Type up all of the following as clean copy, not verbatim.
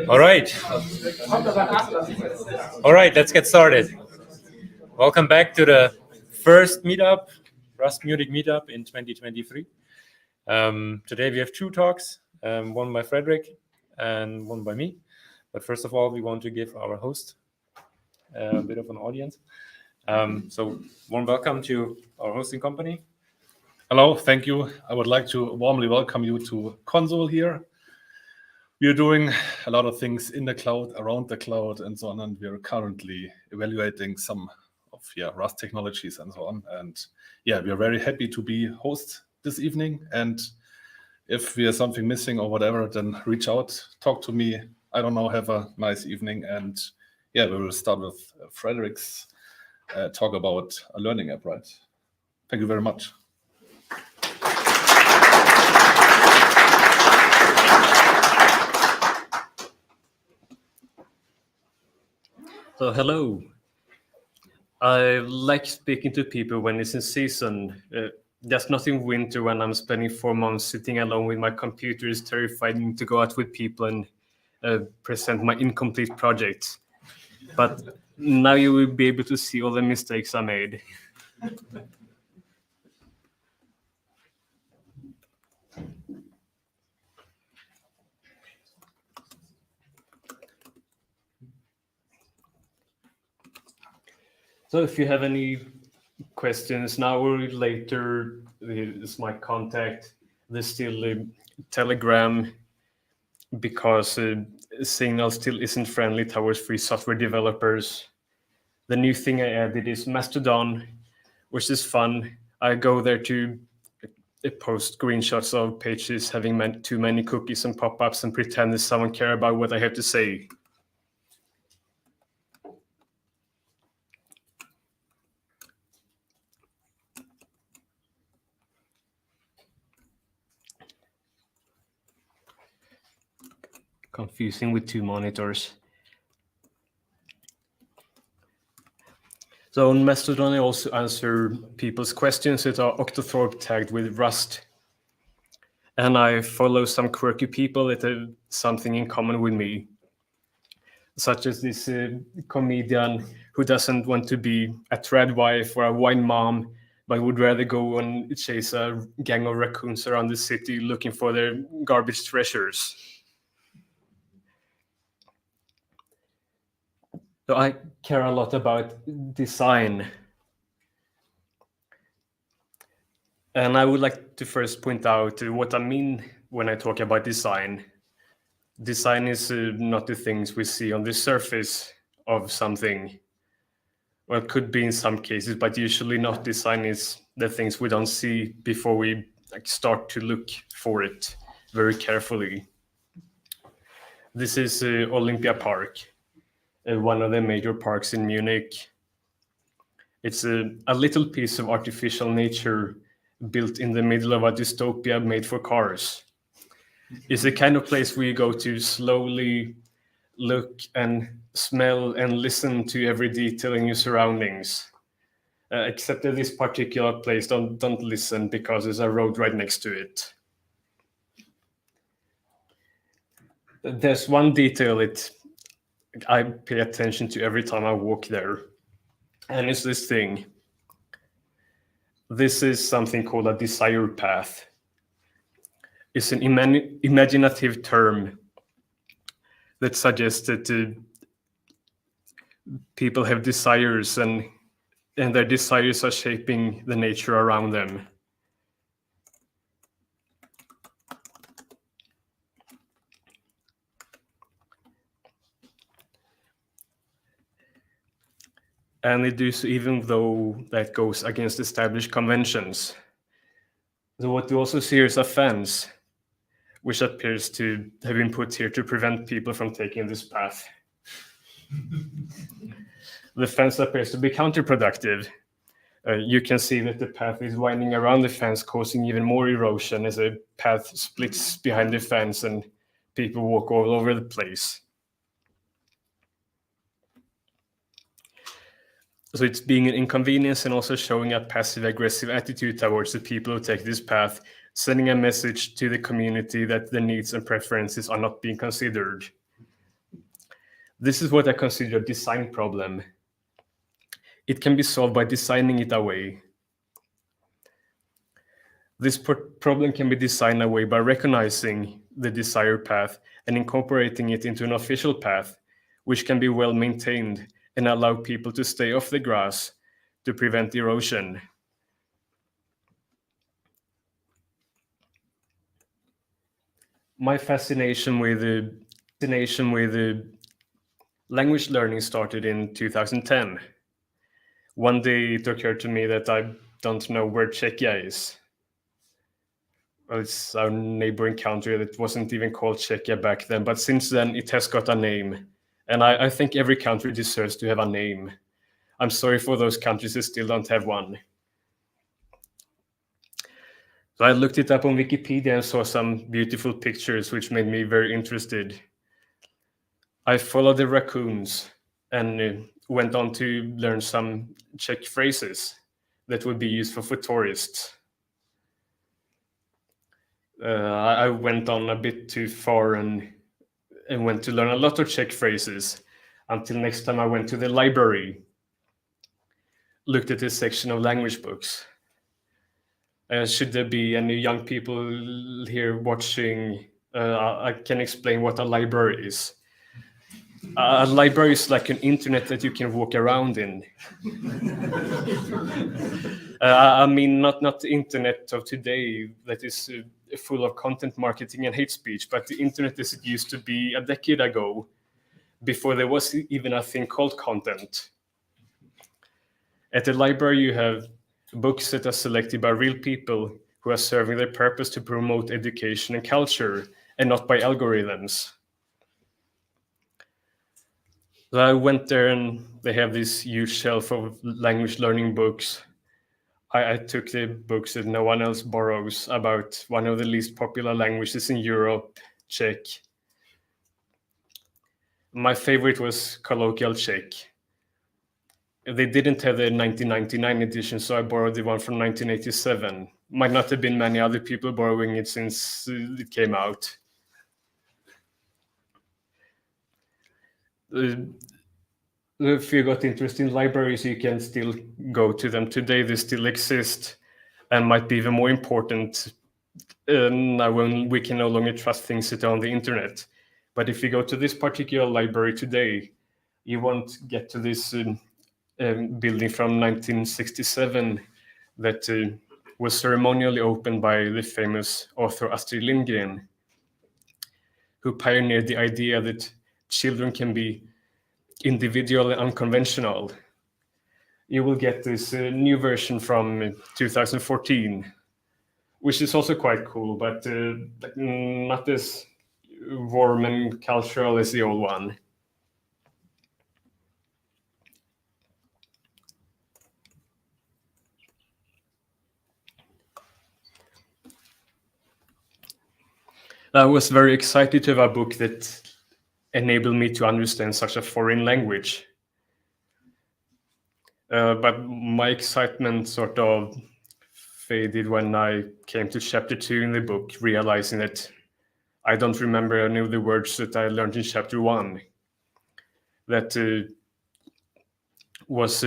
All right. All right, let's get started. Welcome back to the first meetup, Rust Munich meetup in 2023. Today we have two talks, one by Frederick and one by me. But first of all, we want to give our host a bit of an audience. So warm welcome to our hosting company. Hello, thank you. I would like to warmly welcome you to Console here. We are doing a lot of things in the cloud, around the cloud, and so on. And we are currently evaluating some of Rust technologies and so on. And we are very happy to be host this evening. And if we have something missing or whatever, then reach out, talk to me. I don't know, have a nice evening. And we will start with Frederick's talk about a learning app, right? Thank you very much. So hello. I like speaking to people when it's in season. There's nothing winter when I'm spending 4 months sitting alone with my computer. Is terrifying to go out with people and present my incomplete project. But now you will be able to see all the mistakes I made. So if you have any questions now or later, this is my contact. There's still a Telegram because Signal still isn't friendly towards free software developers. The new thing I added is Mastodon, which is fun. I go there to post screenshots of pages having too many cookies and pop-ups and pretend that someone cares about what I have to say. Confusing with two monitors. So on Mastodon, I also answer people's questions that are Octothorpe tagged with Rust. And I follow some quirky people that have something in common with me, such as this comedian who doesn't want to be a trad wife or a wine mom, but would rather go and chase a gang of raccoons around the city looking for their garbage treasures. So I care a lot about design. And I would like to first point out what I mean when I talk about design. Design is not the things we see on the surface of something. Well, it could be in some cases, but usually not. Design is the things we don't see before we start to look for it very carefully. This is Olympia Park. One of the major parks in Munich. It's a little piece of artificial nature built in the middle of a dystopia made for cars. It's the kind of place where you go to slowly look and smell and listen to every detail in your surroundings. Except that this particular place, don't listen because there's a road right next to it. There's one detail I pay attention to every time I walk there. And it's this thing. This is something called a desire path. It's an imaginative term that suggests that people have desires and their desires are shaping the nature around them. And they do so even though that goes against established conventions. So what you also see is a fence, which appears to have been put here to prevent people from taking this path. The fence appears to be counterproductive. You can see that the path is winding around the fence, causing even more erosion as the path splits behind the fence and people walk all over the place. So it's being an inconvenience and also showing a passive-aggressive attitude towards the people who take this path sending a message to the community that the needs and preferences are not being considered. This is what I consider a design problem. It can be solved by designing it away. This problem can be designed away by recognizing the desired path and incorporating it into an official path, which can be well maintained and allow people to stay off the grass to prevent erosion. My fascination with language learning started in 2010. One day it occurred to me that I don't know where Czechia is. Well, it's our neighboring country that wasn't even called Czechia back then, but since then it has got a name. And I think every country deserves to have a name. I'm sorry for those countries that still don't have one. So I looked it up on Wikipedia and saw some beautiful pictures, which made me very interested. I followed the raccoons and went on to learn some Czech phrases that would be useful for tourists. I went on a bit too far and went to learn a lot of Czech phrases until next time I went to the library, looked at this section of language books. Should there be any young people here watching, I can explain what a library is. A library is like an internet that you can walk around in. I mean, not the internet of today that is full of content marketing and hate speech, but the internet as it used to be a decade ago, before there was even a thing called content. At the library, you have books that are selected by real people who are serving their purpose to promote education and culture, and not by algorithms. So I went there and they have this huge shelf of language learning books. I took the books that no one else borrows about one of the least popular languages in Europe, Czech. My favorite was Colloquial Czech. They didn't have the 1999 edition, so I borrowed the one from 1987. Might not have been many other people borrowing it since it came out. If you got interested in libraries, you can still go to them today. They still exist and might be even more important now when we can no longer trust things that are on the internet. But if you go to this particular library today, you won't get to this building from 1967 that was ceremonially opened by the famous author Astrid Lindgren, who pioneered the idea that children can be individual and unconventional. You will get this new version from 2014, which is also quite cool, but not as warm and cultural as the old one. I was very excited to have a book that enabled me to understand such a foreign language. But my excitement sort of faded when I came to chapter 2 in the book, realizing that I don't remember any of the words that I learned in chapter 1. That was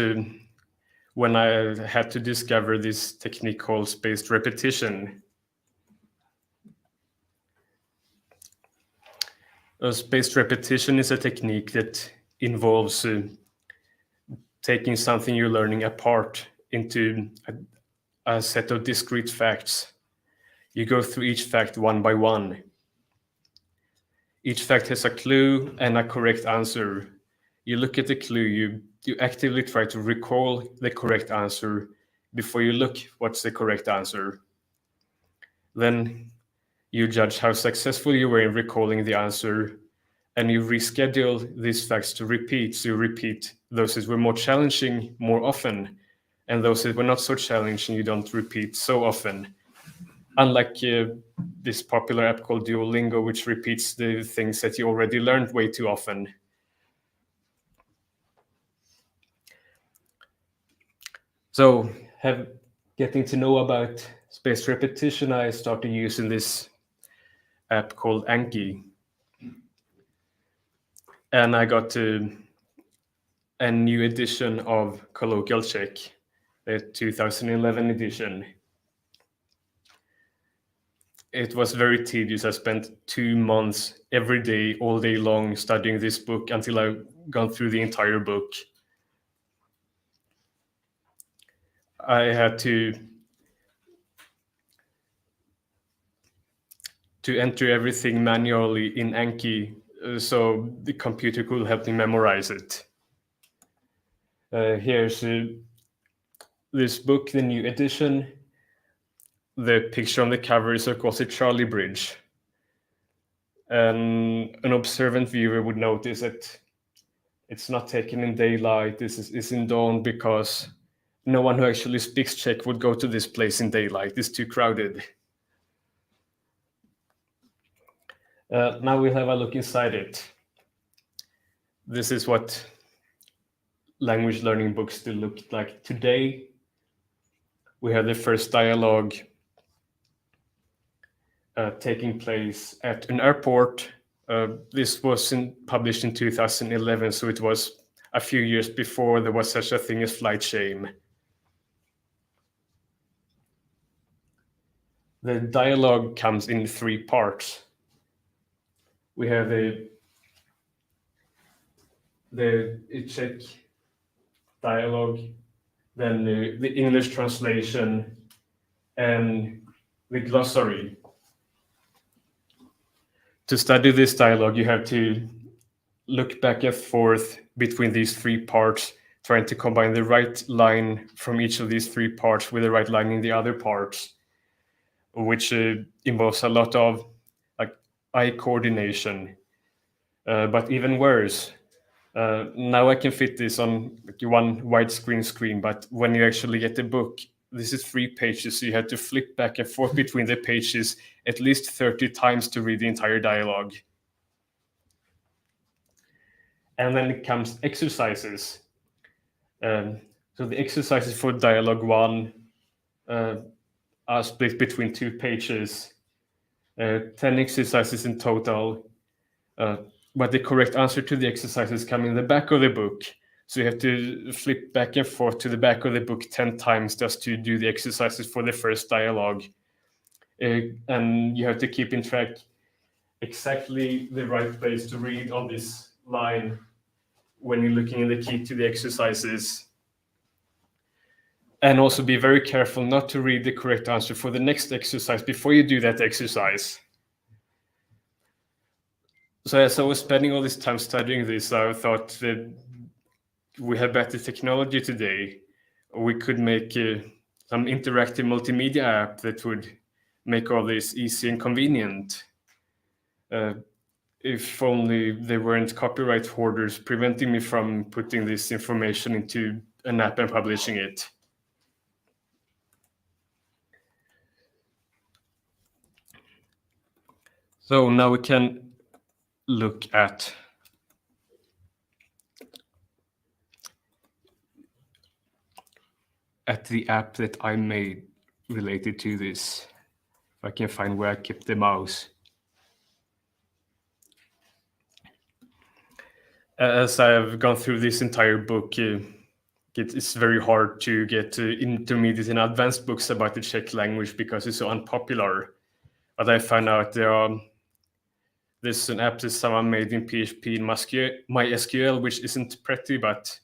when I had to discover this technique called spaced repetition. Spaced repetition is a technique that involves taking something you're learning apart into a set of discrete facts. You go through each fact one by one. Each fact has a clue and a correct answer. You look at the clue, you actively try to recall the correct answer before you look what's the correct answer. Then you judge how successful you were in recalling the answer, and you reschedule these facts to repeat. So you repeat those that were more challenging more often, and those that were not so challenging you don't repeat so often. Unlike this popular app called Duolingo, which repeats the things that you already learned way too often. So getting to know about spaced repetition, I started using this app called Anki. And I got a new edition of Colloquial Czech, the 2011 edition. It was very tedious. I spent 2 months every day, all day long, studying this book until I gone through the entire book. I had to enter everything manually in Anki, so the computer could help me memorize it. Here's this book, the new edition. The picture on the cover is, of course, a Charlie Bridge. An observant viewer would notice that it's not taken in daylight. This is in dawn because no one who actually speaks Czech would go to this place in daylight. It's too crowded. Now we'll have a look inside it. This is what language learning books still look like today. We have the first dialogue taking place at an airport. This was published in 2011, so it was a few years before there was such a thing as flight shame. The dialogue comes in 3 parts. We have the Czech dialogue, then the English translation, and the glossary. To study this dialogue, you have to look back and forth between these 3 parts, trying to combine the right line from each of these 3 parts with the right line in the other parts, which involves a lot of eye coordination. But even worse, now I can fit this on one widescreen screen, but when you actually get the book, this is 3 pages, so you have to flip back and forth between the pages at least 30 times to read the entire dialogue. And then it comes exercises. So the exercises for dialogue 1 are split between 2 pages, 10 exercises in total, but the correct answer to the exercises come in the back of the book. So you have to flip back and forth to the back of the book 10 times just to do the exercises for the first dialogue. And you have to keep in track exactly the right place to read on this line when you're looking in the key to the exercises. And also be very careful not to read the correct answer for the next exercise before you do that exercise. So as I was spending all this time studying this, I thought that we have better technology today. We could make some interactive multimedia app that would make all this easy and convenient. If only there weren't copyright hoarders preventing me from putting this information into an app and publishing it. So now we can look at the app that I made related to this. If I can find where I kept the mouse. As I've gone through this entire book, it's very hard to get intermediate and advanced books about the Czech language because it's so unpopular. But I found out there's an app that someone made in PHP and MySQL, which isn't pretty, but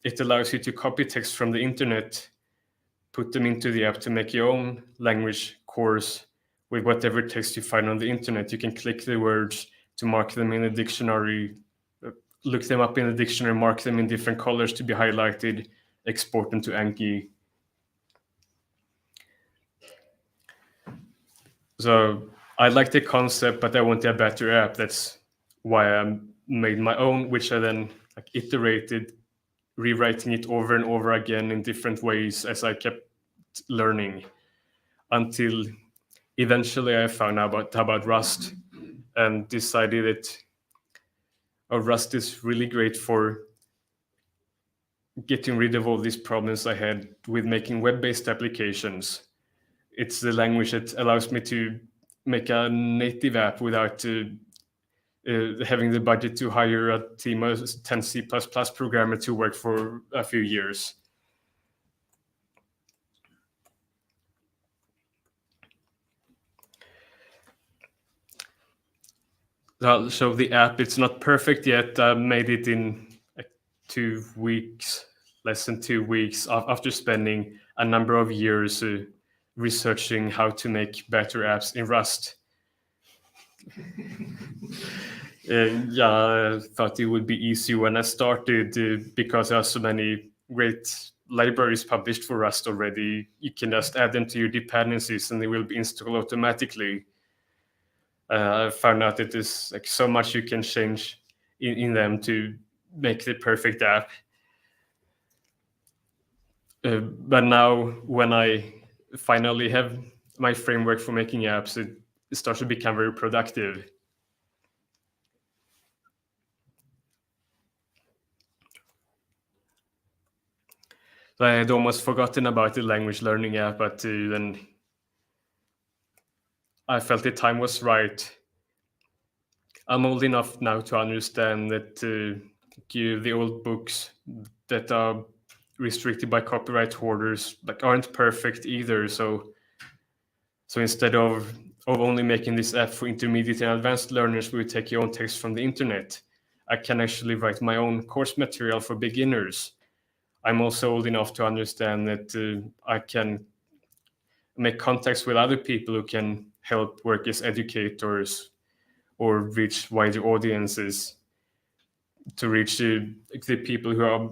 it allows you to copy text from the internet, put them into the app to make your own language course with whatever text you find on the internet. You can click the words to mark them in the dictionary, look them up in the dictionary, mark them in different colors to be highlighted, export them to Anki. So I like the concept, but I want a better app. That's why I made my own, which I then iterated, rewriting it over and over again in different ways as I kept learning, until eventually I found out about Rust and decided that Rust is really great for getting rid of all these problems I had with making web-based applications. It's the language that allows me to make a native app without having the budget to hire a team of 10 C++ programmer to work for a few years. So the app, it's not perfect yet. I made it in 2 weeks, less than 2 weeks, after spending a number of years researching how to make better apps in Rust. Yeah, I thought it would be easy when I started because there are so many great libraries published for Rust already. You can just add them to your dependencies and they will be installed automatically. I found out that there's like so much you can change in them to make the perfect app. But now when I finally have my framework for making apps, it starts to become very productive. So I had almost forgotten about the language learning app, but then I felt the time was right. I'm old enough now to understand that the old books that are restricted by copyright holders aren't perfect either. So instead of only making this app for intermediate and advanced learners who take your own text from the internet, I can actually write my own course material for beginners. I'm also old enough to understand that I can make contacts with other people who can help work as educators or reach wider audiences, to reach the people who are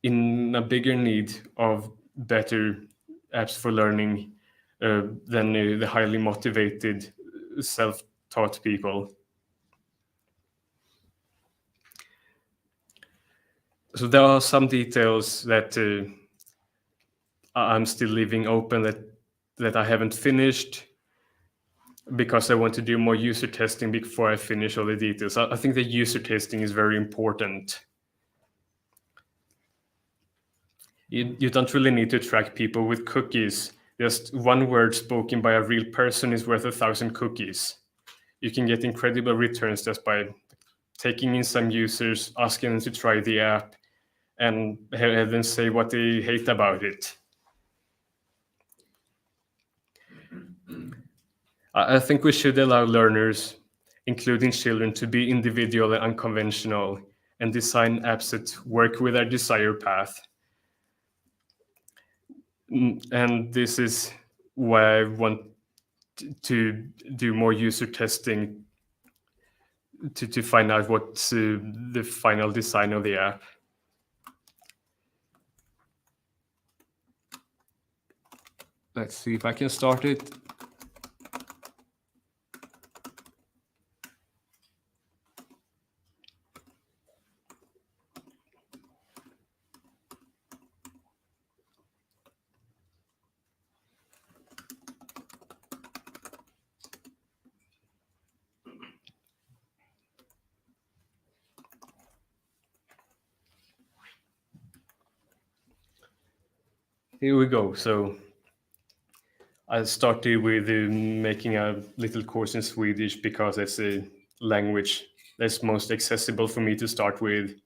in a bigger need of better apps for learning than the highly motivated, self-taught people. So there are some details that I'm still leaving open that I haven't finished because I want to do more user testing before I finish all the details. I think the user testing is very important. You don't really need to track people with cookies. Just one word spoken by a real person is worth 1,000 cookies. You can get incredible returns just by taking in some users, asking them to try the app, and have them say what they hate about it. I think we should allow learners, including children, to be individual and unconventional and design apps that work with their desired path. And this is why I want to do more user testing to find out what's the final design of the app. Let's see if I can start it. Here we go. So I started with making a little course in Swedish because it's a language that's most accessible for me to start with.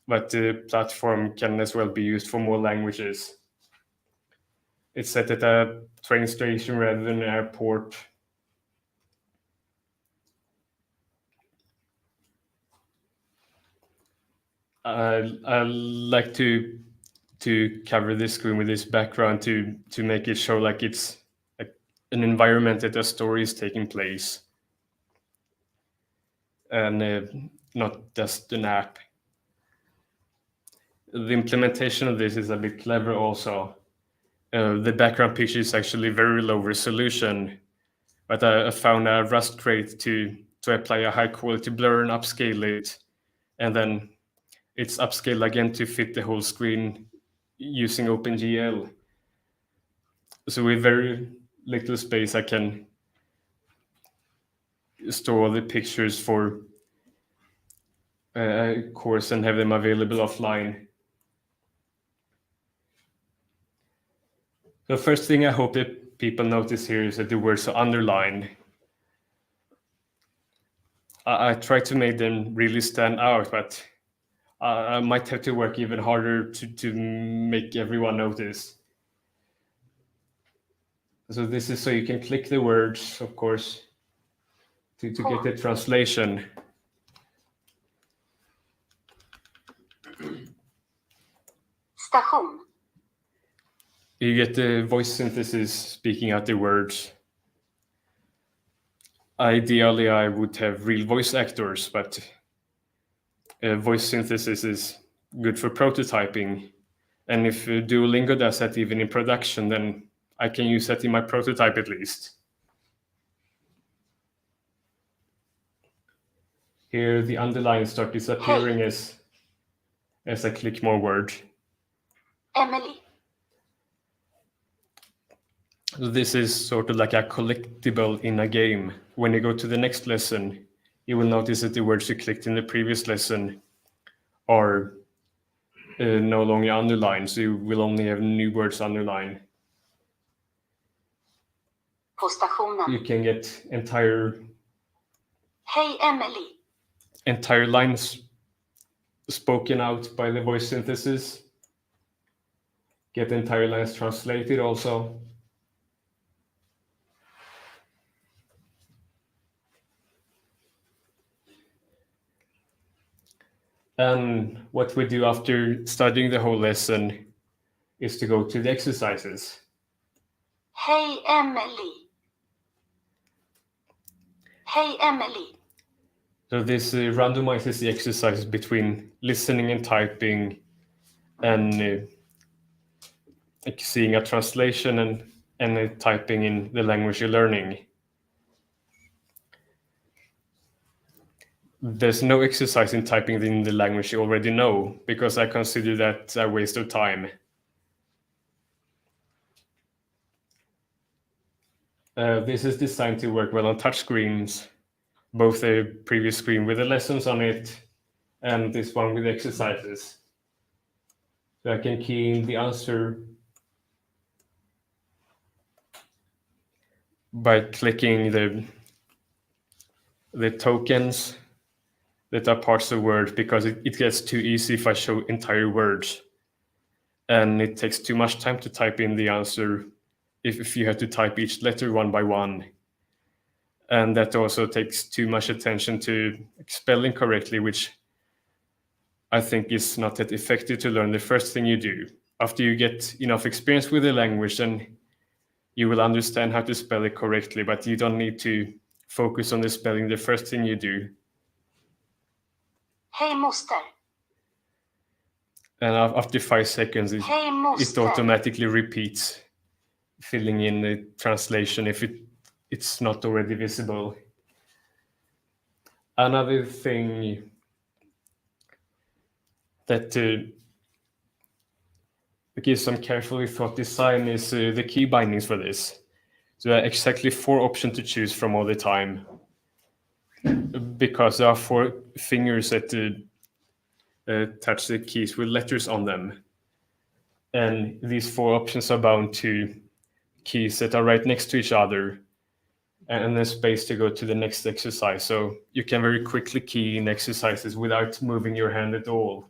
But the platform can as well be used for more languages. It's set at a train station rather than an airport. I like to cover this screen with this background to make it show like it's like an environment that a story is taking place, and not just an app. The implementation of this is a bit clever also. The background picture is actually very low resolution, but I found a Rust crate to apply a high quality blur and upscale it, and then it's upscaled again to fit the whole screen using OpenGL. So with very little space, I can store all the pictures for a course and have them available offline. The first thing I hope that people notice here is that the words are underlined. I try to make them really stand out, but I might have to work even harder to make everyone notice. So this is so you can click the words, of course, to get the translation. Station. You get the voice synthesis speaking out the words. Ideally, I would have real voice actors, but voice synthesis is good for prototyping. And if Duolingo does that even in production, then I can use that in my prototype at least. Here, the underlines start disappearing as I click more words. Emily. So this is sort of like a collectible in a game. When you go to the next lesson, you will notice that the words you clicked in the previous lesson are no longer underlined, so you will only have new words underlined. På stationen. You can get entire Hej Emily. lines spoken out by the voice synthesis. Get entire lines translated also. And what we do after studying the whole lesson is to go to the exercises. Hej Emily. Hej Emily. So this randomizes the exercises between listening and typing and like seeing a translation and typing in the language you're learning. There's no exercise in typing in the language you already know, because I consider that a waste of time. This is designed to work well on touchscreens, both the previous screen with the lessons on it and this one with exercises. So I can key in the answer by clicking the tokens that are parts of words, because it gets too easy if I show entire words. And it takes too much time to type in the answer if you have to type each letter one by one. And that also takes too much attention to spelling correctly, which I think is not that effective to learn the first thing you do. After you get enough experience with the language, then you will understand how to spell it correctly, but you don't need to focus on the spelling the first thing you do. Hej moster. And after 5 seconds, it automatically repeats, filling in the translation if it's not already visible. Another thing that gives some carefully thought design is the key bindings for this. So there are exactly 4 options to choose from all the time, because there are 4 fingers that touch the keys with letters on them. And these 4 options are bound to keys that are right next to each other, and then space to go to the next exercise. So you can very quickly key in exercises without moving your hand at all.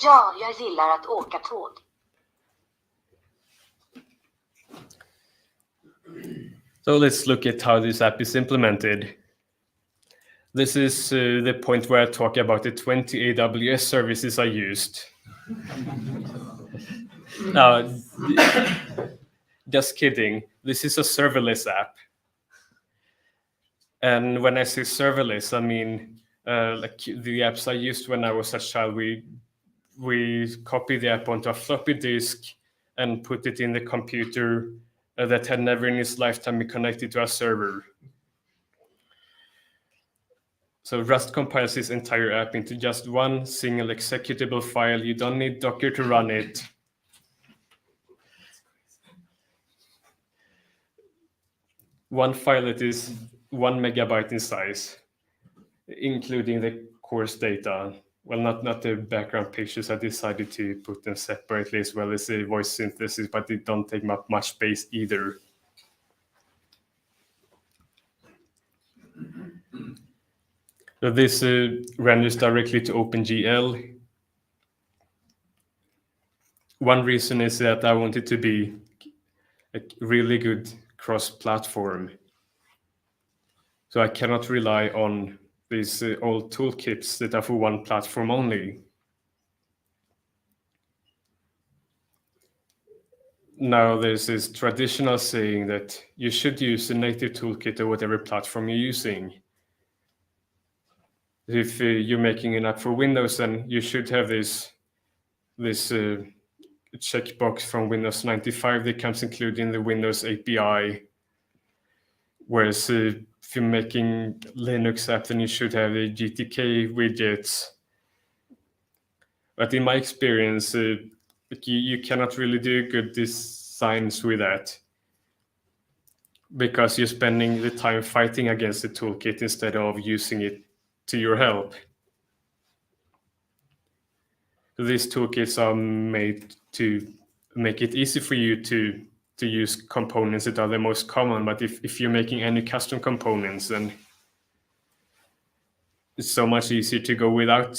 Ja, jag gillar att åka tåg. So let's look at how this app is implemented. This is the point where I talk about the 20 AWS services I used. Now, just kidding. This is a serverless app. And when I say serverless, I mean like the apps I used when I was a child. We copied the app onto a floppy disk and put it in the computer that had never in its lifetime been connected to a server. So Rust compiles this entire app into just one single executable file. You don't need Docker to run it. one file that is 1 megabyte in size, including the course data. Well, not the background pictures. I decided to put them separately, as well as the voice synthesis, but they don't take up much space either. So this renders directly to OpenGL. One reason is that I want it to be a really good cross-platform. So I cannot rely on these old toolkits that are for one platform only. Now there's this traditional saying that you should use a native toolkit or whatever platform you're using. If you're making an app for Windows, then you should have this checkbox from Windows 95 that comes included in the Windows API. Whereas if you're making Linux app, then you should have the GTK widgets. But in my experience, you cannot really do good designs with that, because you're spending the time fighting against the toolkit instead of using it to your help. These toolkits are made to make it easy for you to use components that are the most common. But if you're making any custom components, then it's so much easier to go without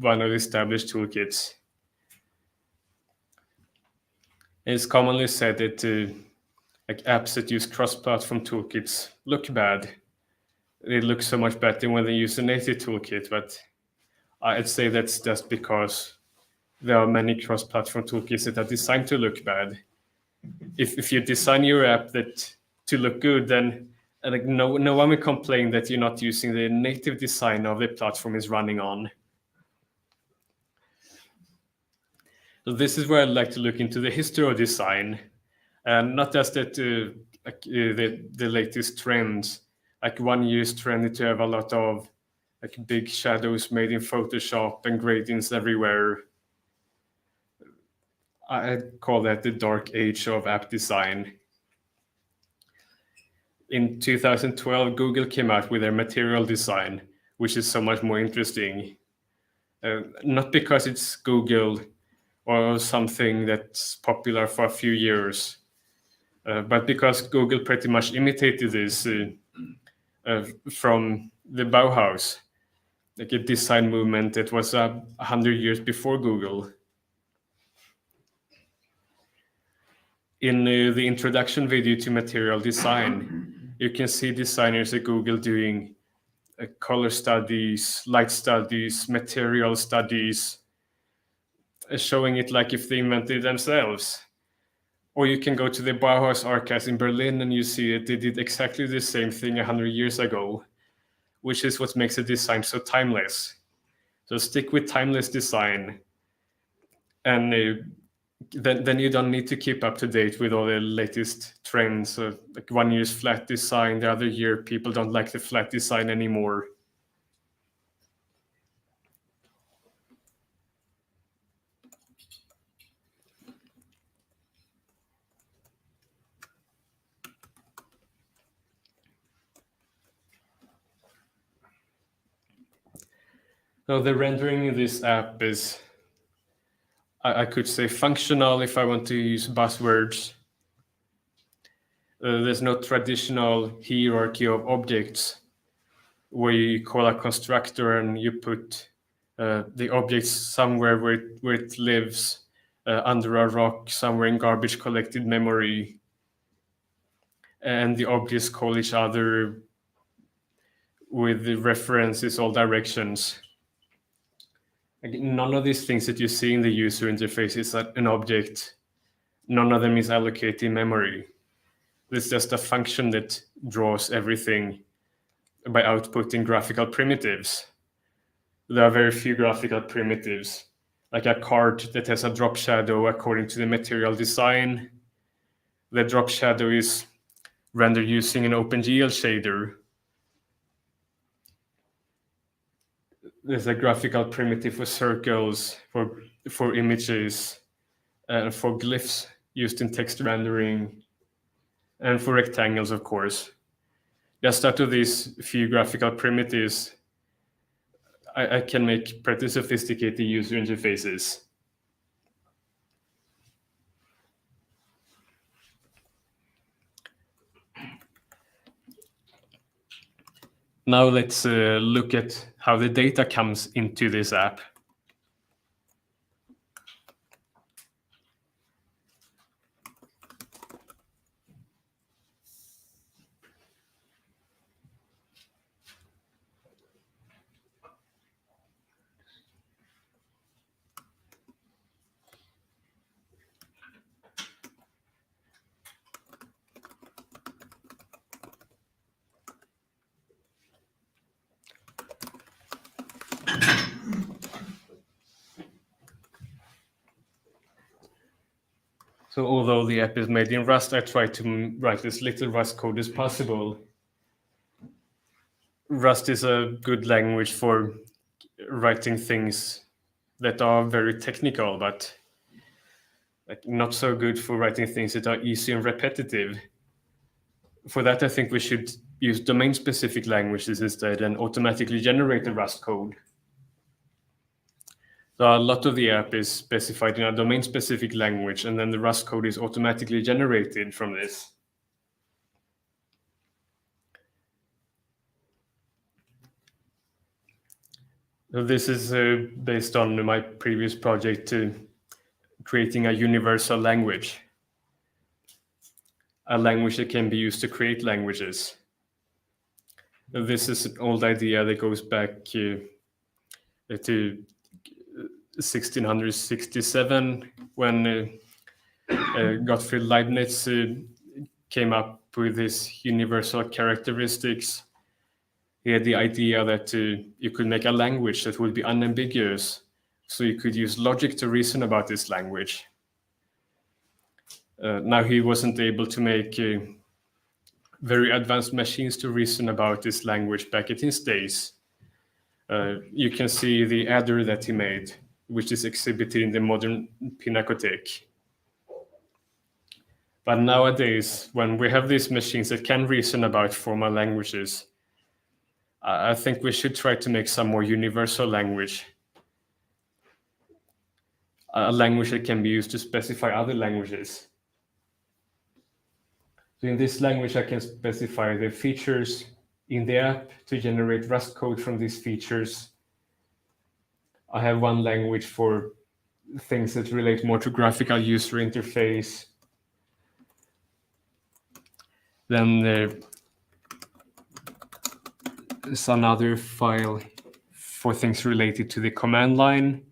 one of the established toolkits. It's commonly said that like apps that use cross-platform toolkits look bad. They look so much better when they use a native toolkit, but I'd say that's just because there are many cross-platform toolkits that are designed to look bad. If you design your app to look good, then like no one will complain that you're not using the native design of the platform is running on. So this is where I'd like to look into the history of design, and not just that the latest trends. Like 1 year's trend to have a lot of like big shadows made in Photoshop and gradients everywhere. I call that the dark age of app design. In 2012, Google came out with their material design, which is so much more interesting. Not because it's Google or something that's popular for a few years, but because Google pretty much imitated this from the Bauhaus, like a design movement that was 100 years before Google. In the introduction video to material design, you can see designers at Google doing color studies, light studies, material studies, showing it like if they invented it themselves. Or you can go to the Bauhaus archives in Berlin and you see that they did exactly the same thing 100 years ago, which is what makes a design so timeless. So stick with timeless design, and then you don't need to keep up to date with all the latest trends. Like 1 year's flat design, the other year people don't like the flat design anymore. So the rendering in this app is, I could say, functional if I want to use buzzwords. There's no traditional hierarchy of objects where you call a constructor and you put the objects somewhere where it lives, under a rock, somewhere in garbage collected memory, and the objects call each other with the references all directions. None of these things that you see in the user interface is an object. None of them is allocated memory. It's just a function that draws everything by outputting graphical primitives. There are very few graphical primitives, like a card that has a drop shadow according to the material design. The drop shadow is rendered using an OpenGL shader. There's a graphical primitive for circles, for images, and for glyphs used in text rendering, and for rectangles, of course. just out of these few graphical primitives, I can make pretty sophisticated user interfaces. Now let's look at how the data comes into this app. So although the app is made in Rust, I try to write as little Rust code as possible. Rust is a good language for writing things that are very technical, but not so good for writing things that are easy and repetitive. For that, I think we should use domain-specific languages instead and automatically generate the Rust code. So a lot of the app is specified in a domain-specific language, and then the Rust code is automatically generated from this. So this is based on my previous project creating a universal language. A language that can be used to create languages. This is an old idea that goes back to 1667 when Gottfried Leibniz came up with his universal characteristics. He had the idea that you could make a language that would be unambiguous, so you could use logic to reason about this language. Now he wasn't able to make very advanced machines to reason about this language back in his days. You can see the adder that he made, which is exhibited in the modern Pinacothek. But nowadays, when we have these machines that can reason about formal languages, I think we should try to make some more universal language. A language that can be used to specify other languages. So in this language, I can specify the features in the app to generate Rust code from these features. I have one language for things that relate more to graphical user interface. Then there's another file for things related to the command line.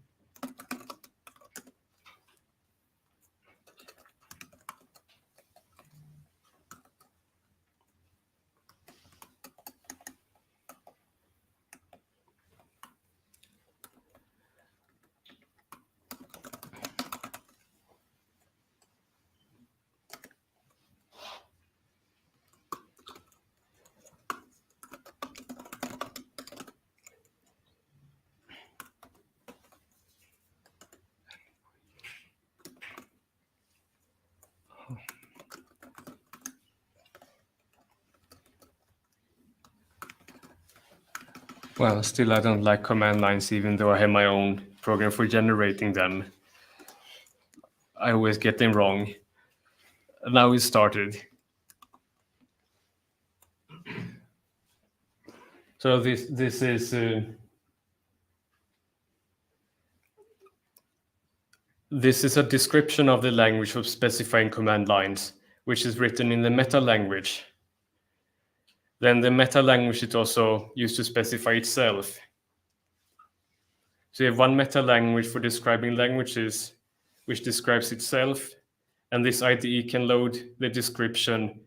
Well, still I don't like command lines, even though I have my own program for generating them. I always get them wrong. Now it started. So this is a description of the language of specifying command lines, which is written in the meta language. Then the meta language is also used to specify itself. So you have one meta language for describing languages, which describes itself, and this IDE can load the description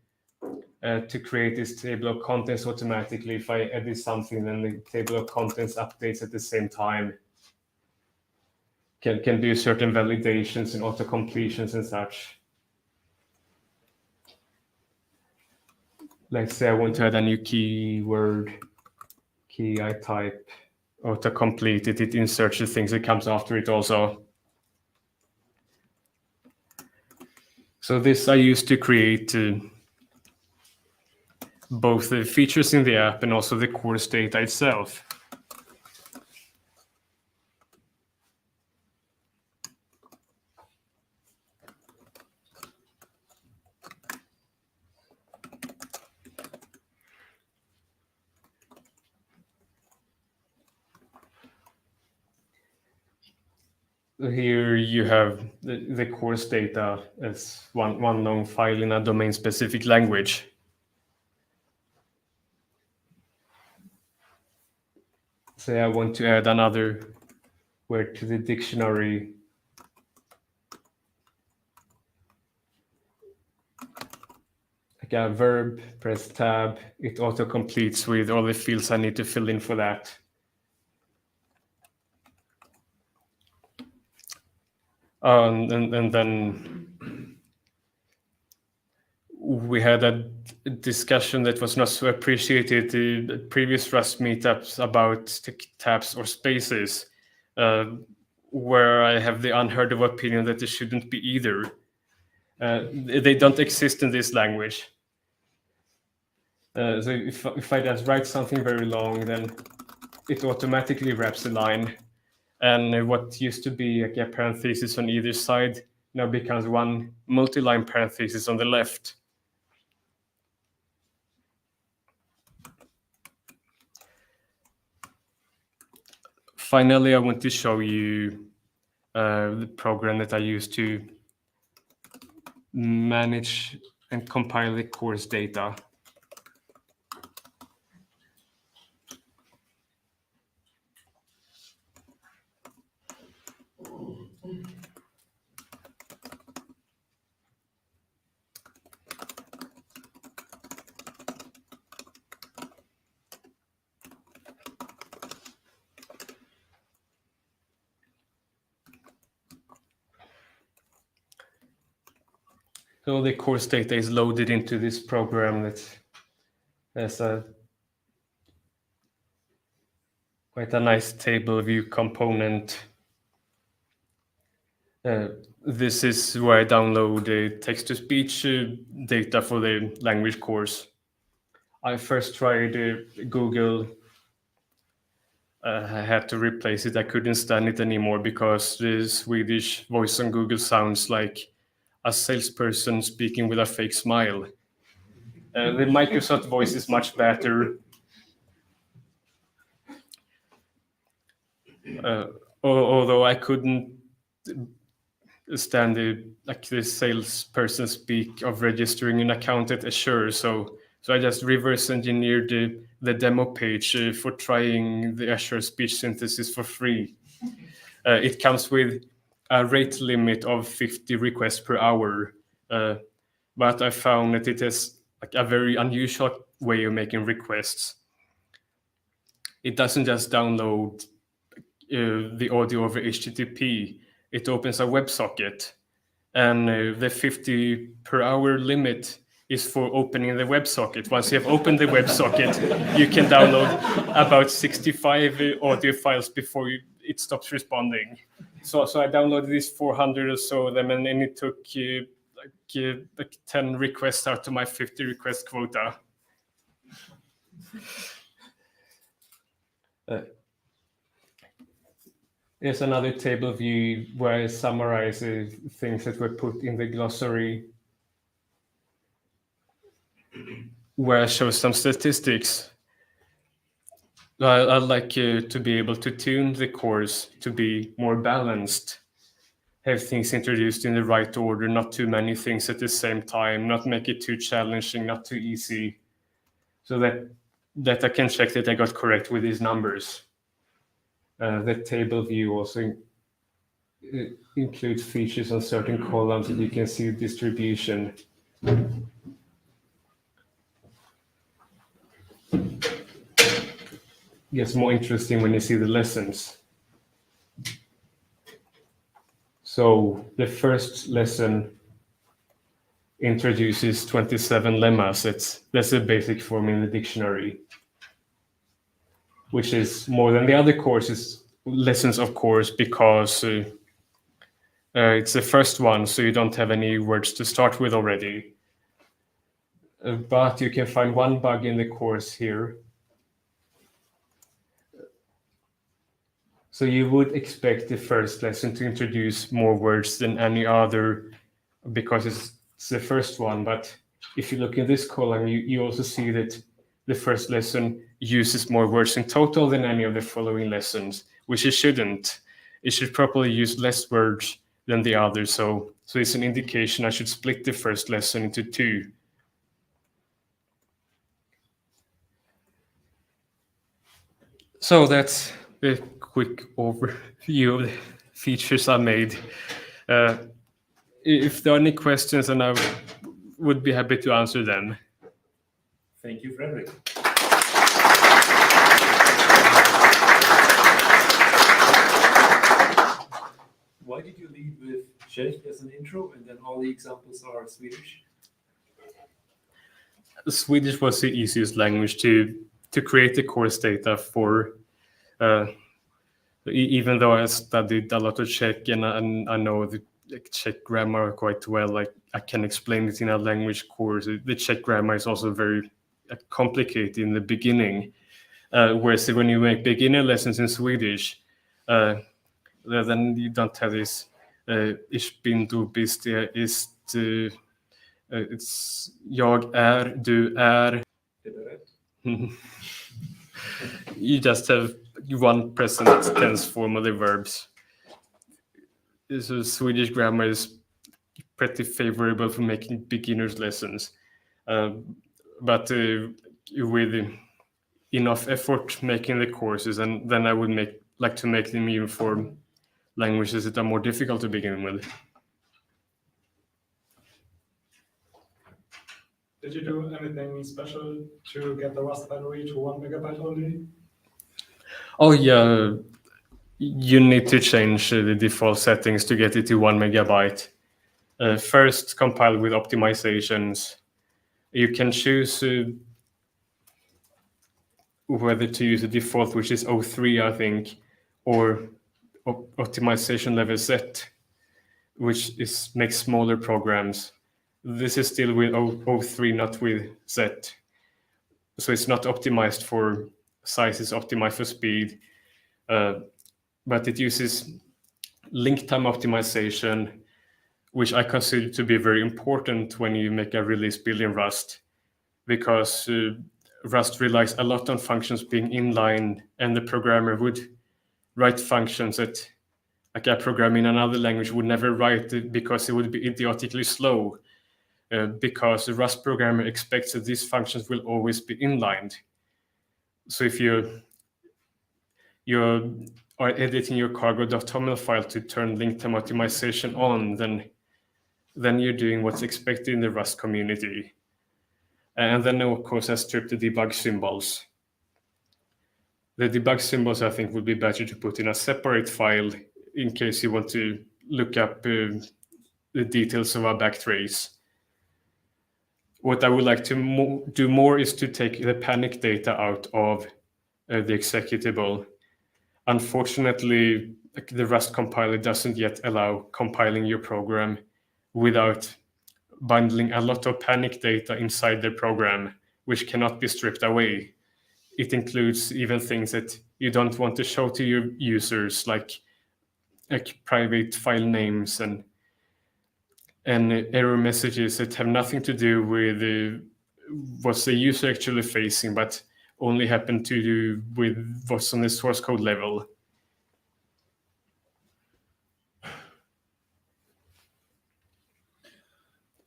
to create this table of contents automatically. If I edit something, then the table of contents updates at the same time. Can do certain validations and auto completions and such. Let's say I want to add a new keyword, key I type, autocomplete it inserts the things that comes after it also. So this I used to create both the features in the app and also the course data itself. Here you have the course data as one long file in a domain-specific language. Say I want to add another word to the dictionary. Like a verb, press tab, it auto-completes with all the fields I need to fill in for that. And then we had a discussion that was not so appreciated in previous Rust meetups about tabs or spaces, where I have the unheard of opinion that there shouldn't be either. They don't exist in this language. So if I just write something very long, then it automatically wraps a line. And what used to be like a parenthesis on either side now becomes one multi-line parenthesis on the left. Finally, I want to show you the program that I use to manage and compile the course data. So the course data is loaded into this program that has quite a nice table view component. This is where I download the text-to-speech data for the language course. I first tried Google. I had to replace it. I couldn't stand it anymore because the Swedish voice on Google sounds like a salesperson speaking with a fake smile. The Microsoft voice is much better. Although I couldn't stand the salesperson speak of registering an account at Azure, so I just reverse engineered the demo page for trying the Azure speech synthesis for free. It comes with a rate limit of 50 requests per hour, but I found that it has like a very unusual way of making requests. It doesn't just download the audio over HTTP. It opens a WebSocket, and the 50 per hour limit is for opening the WebSocket. Once you have opened the WebSocket, you can download about 65 audio files before it stops responding. So I downloaded these 400 or so of them, and then it took like 10 requests out to my 50 request quota. Here's another table view where I summarize things that were put in the glossary, where I show some statistics. I'd like to be able to tune the course to be more balanced, have things introduced in the right order, not too many things at the same time, not make it too challenging, not too easy, so that I can check that I got correct with these numbers. The table view also includes features on certain columns that you can see distribution. Gets more interesting when you see the lessons. So the first lesson introduces 27 lemmas. That's a basic form in the dictionary, which is more than the other courses, lessons, of course, because it's the first one, so you don't have any words to start with already. But you can find one bug in the course here. So you would expect the first lesson to introduce more words than any other because it's the first one. But if you look in this column, you also see that the first lesson uses more words in total than any of the following lessons, which it shouldn't. It should probably use less words than the others. So it's an indication I should split the first lesson into two. So that's a quick overview of the features I made. If there are any questions, then I would be happy to answer them. Thank you, Frederick. Why did you lead with Czech as an intro and then all the examples are Swedish? Swedish was the easiest language to create the course data for. Even though I studied a lot of Czech and I know the Czech grammar quite well, like I can explain it in a language course. The Czech grammar is also very complicated in the beginning, whereas when you make beginner lessons in Swedish, then you don't have this ich bin, du bist, der ist, it's jag är, du är. You just have one present tense form of the verbs. So Swedish grammar is pretty favorable for making beginners lessons, but with enough effort making the courses, and then I would like to make them even for languages that are more difficult to begin with. Did you do anything special to get the Rust battery to 1 megabyte only? Oh yeah, you need to change the default settings to get it to 1 megabyte. First, compile with optimizations. You can choose whether to use the default, which is 03, I think, or optimization level set, which makes smaller programs. This is still with 03, not with Z. So it's not optimized for size, it's optimized for speed. But it uses link time optimization, which I consider to be very important when you make a release build in Rust, because Rust relies a lot on functions being inline, and the programmer would write functions that like a program in another language would never write because it would be idiotically slow. Because the Rust programmer expects that these functions will always be inlined. So if you are editing your cargo.toml file to turn link time optimization on, then you're doing what's expected in the Rust community. And then, of course, I stripped the debug symbols. The debug symbols, I think, would be better to put in a separate file in case you want to look up the details of a backtrace. What I would like to do more is to take the panic data out of the executable. Unfortunately, the Rust compiler doesn't yet allow compiling your program without bundling a lot of panic data inside the program, which cannot be stripped away. It includes even things that you don't want to show to your users, like private file names and error messages that have nothing to do with what's the user actually facing, but only happen to do with what's on the source code level.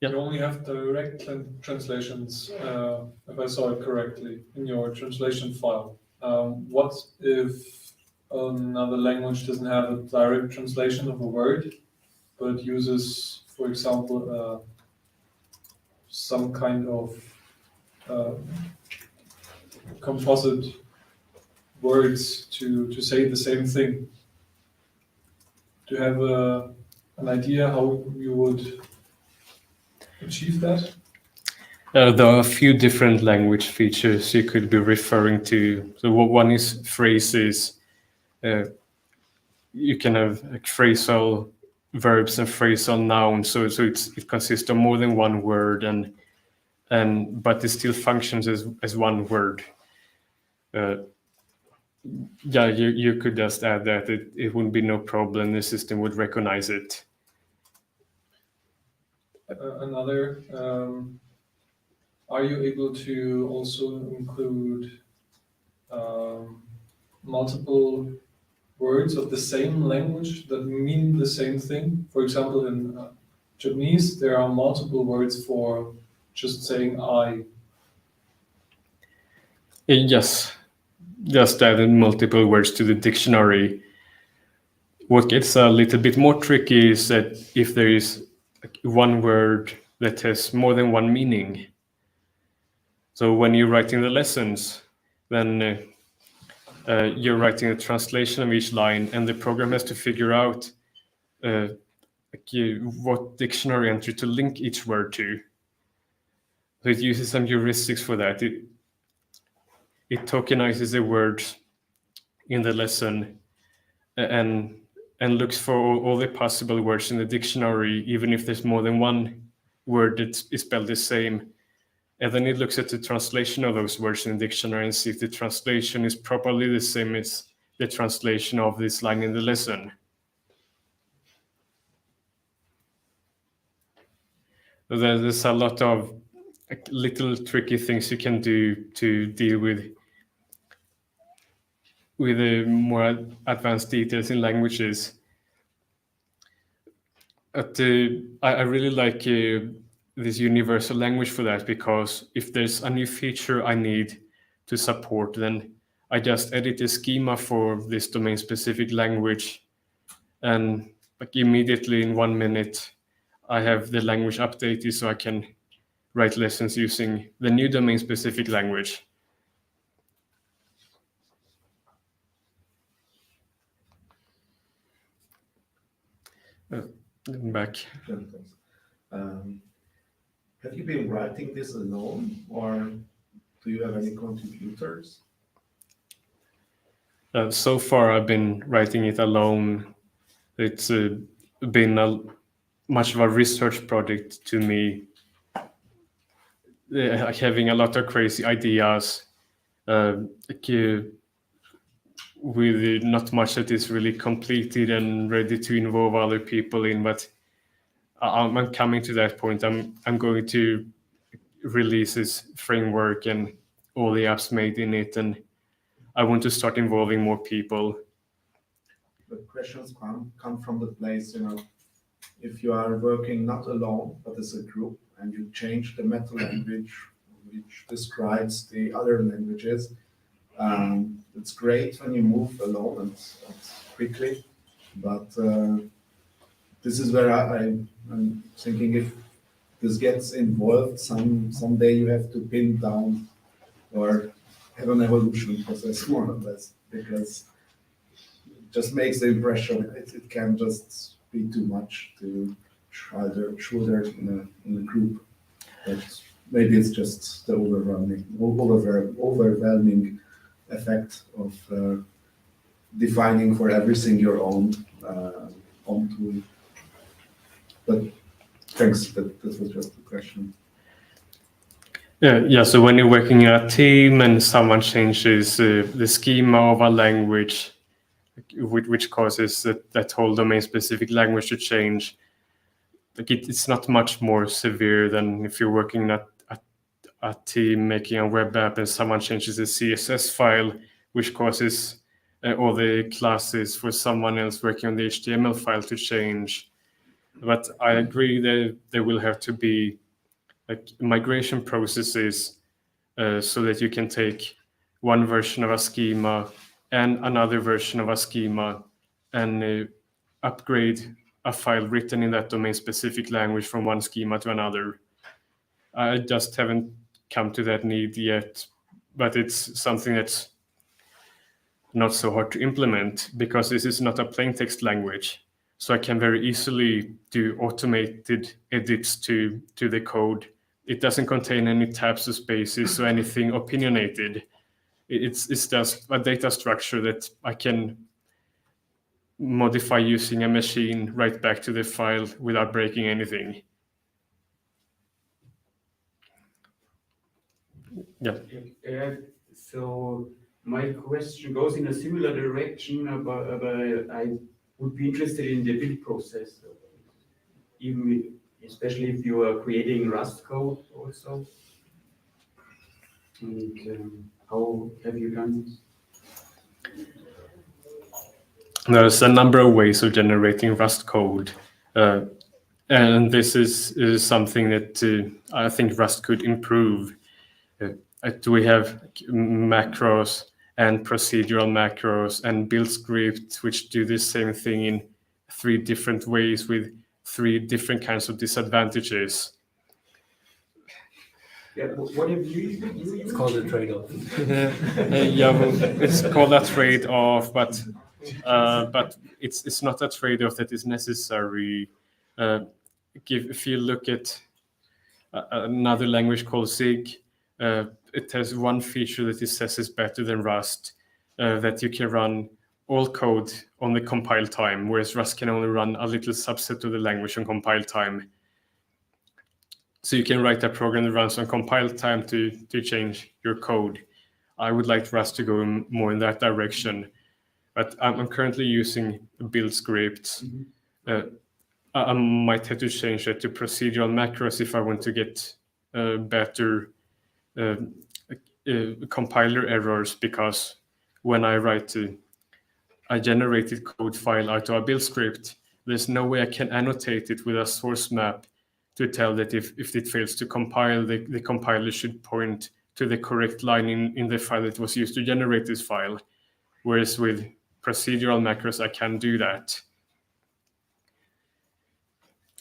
You only have direct translations, if I saw it correctly, in your translation file. What if another language doesn't have a direct translation of a word, but uses, for example, some kind of composite words to say the same thing? Do you have an idea how you would achieve that? There are a few different language features you could be referring to. So one is phrases. You can have like phrasal verbs and phrasal nouns. So it consists of more than one word, and but it still functions as one word. Yeah, you could just add that it wouldn't be no problem. The system would recognize it. Another, are you able to also include multiple words of the same language that mean the same thing? For example, in Japanese, there are multiple words for just saying I. Yes, just added multiple words to the dictionary. What gets a little bit more tricky is that if there is one word that has more than one meaning. So when you're writing the lessons, then you're writing a translation of each line, and the program has to figure out what dictionary entry to link each word to. So it uses some heuristics for that. It tokenizes the words in the lesson and looks for all the possible words in the dictionary, even if there's more than one word that is spelled the same. And then it looks at the translation of those words in the dictionary and see if the translation is properly the same as the translation of this line in the lesson. There's a lot of little tricky things you can do to deal with the more advanced details in languages. But I really like this universal language for that, because if there's a new feature I need to support, then I just edit the schema for this domain-specific language, and like immediately in 1 minute, I have the language updated so I can write lessons using the new domain-specific language. Back. Have you been writing this alone, or do you have any contributors? So far, I've been writing it alone. It's been much of a research project to me, having a lot of crazy ideas, with not much that is really completed and ready to involve other people in. But I'm coming to that point. I'm going to release this framework and all the apps made in it, and I want to start involving more people. The questions come from the place, if you are working not alone, but as a group, and you change the meta language, which describes the other languages, it's great when you move alone and quickly, but this is where I'm thinking, if this gets involved, someday you have to pin down or have an evolution process, more or less, because it just makes the impression it can just be too much to shoulder in a group. But maybe it's just the overwhelming effect of defining for everything your own tool. But thanks, this was just a question. Yeah. So when you're working in a team and someone changes the schema of a language, which causes that whole domain-specific language to change, like it's not much more severe than if you're working at a team making a web app and someone changes the CSS file, which causes all the classes for someone else working on the HTML file to change. But I agree that there will have to be like migration processes so that you can take one version of a schema and another version of a schema and upgrade a file written in that domain-specific language from one schema to another. I just haven't come to that need yet, but it's something that's not so hard to implement because this is not a plain text language. So I can very easily do automated edits to the code. It doesn't contain any tabs or spaces or anything opinionated. It's just a data structure that I can modify using a machine right back to the file without breaking anything. So my question goes in a similar direction, but I would be interested in the build process, even especially if you are creating Rust code also. And how have you done this? There's a number of ways of generating Rust code. And this is something that I think Rust could improve. We have macros and procedural macros and build scripts, which do the same thing in 3 different ways with 3 different kinds of disadvantages. Yeah, what have you used? It's called a trade-off. Yeah, well, it's called a trade-off, but it's not a trade-off that is necessary. If you look at another language called Zig, it has one feature that it says is better than Rust, that you can run all code on the compile time, whereas Rust can only run a little subset of the language on compile time. So you can write a program that runs on compile time to change your code. I would like Rust to go more in that direction, but I'm currently using build scripts. I might have to change it to procedural macros if I want to get better compiler errors, because when I write a generated code file out of a build script, there's no way I can annotate it with a source map to tell that if it fails to compile, the compiler should point to the correct line in the file that was used to generate this file. Whereas with procedural macros, I can do that.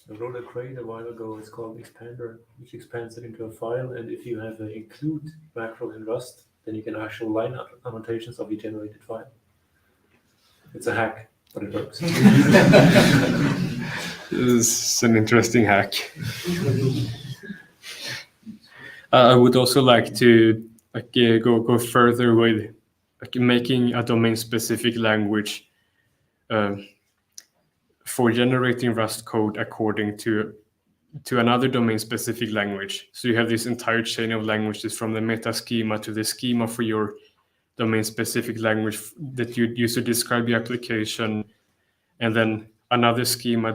I wrote a crate a while ago. It's called Expander, which expands it into a file. And if you have an include macro in Rust, then you can actually line annotations of the generated file. It's a hack, but it works. It's an interesting hack. I would also like to go further with making a domain-specific language for generating Rust code according to another domain-specific language. So you have this entire chain of languages from the meta schema to the schema for your domain-specific language that you use to describe your application, and then another schema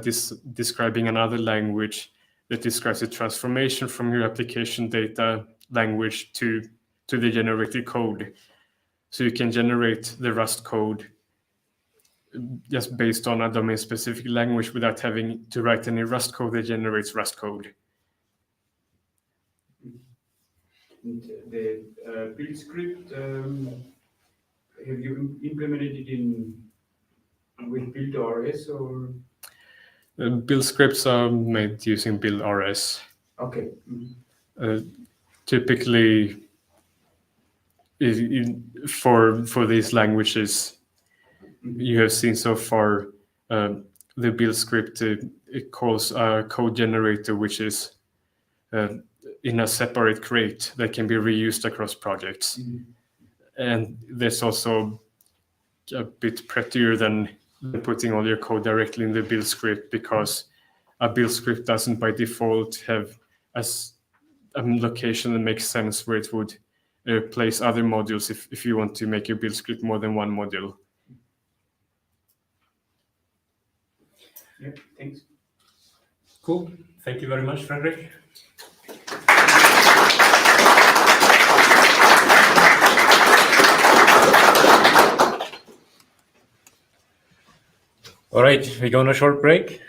describing another language that describes the transformation from your application data language to the generated code. So you can generate the Rust code just based on a domain-specific language without having to write any Rust code that generates Rust code. And the build script, have you implemented it with build RS or? Build scripts are made using build RS. Okay. Typically, for these languages you have seen so far, the build script it calls a code generator, which is in a separate crate that can be reused across projects. And that's also a bit prettier than putting all your code directly in the build script, because a build script doesn't by default have a location that makes sense where it would place other modules if you want to make your build script more than one module. Yeah, thanks. Cool. Thank you very much, Frederick. All right, we go on a short break.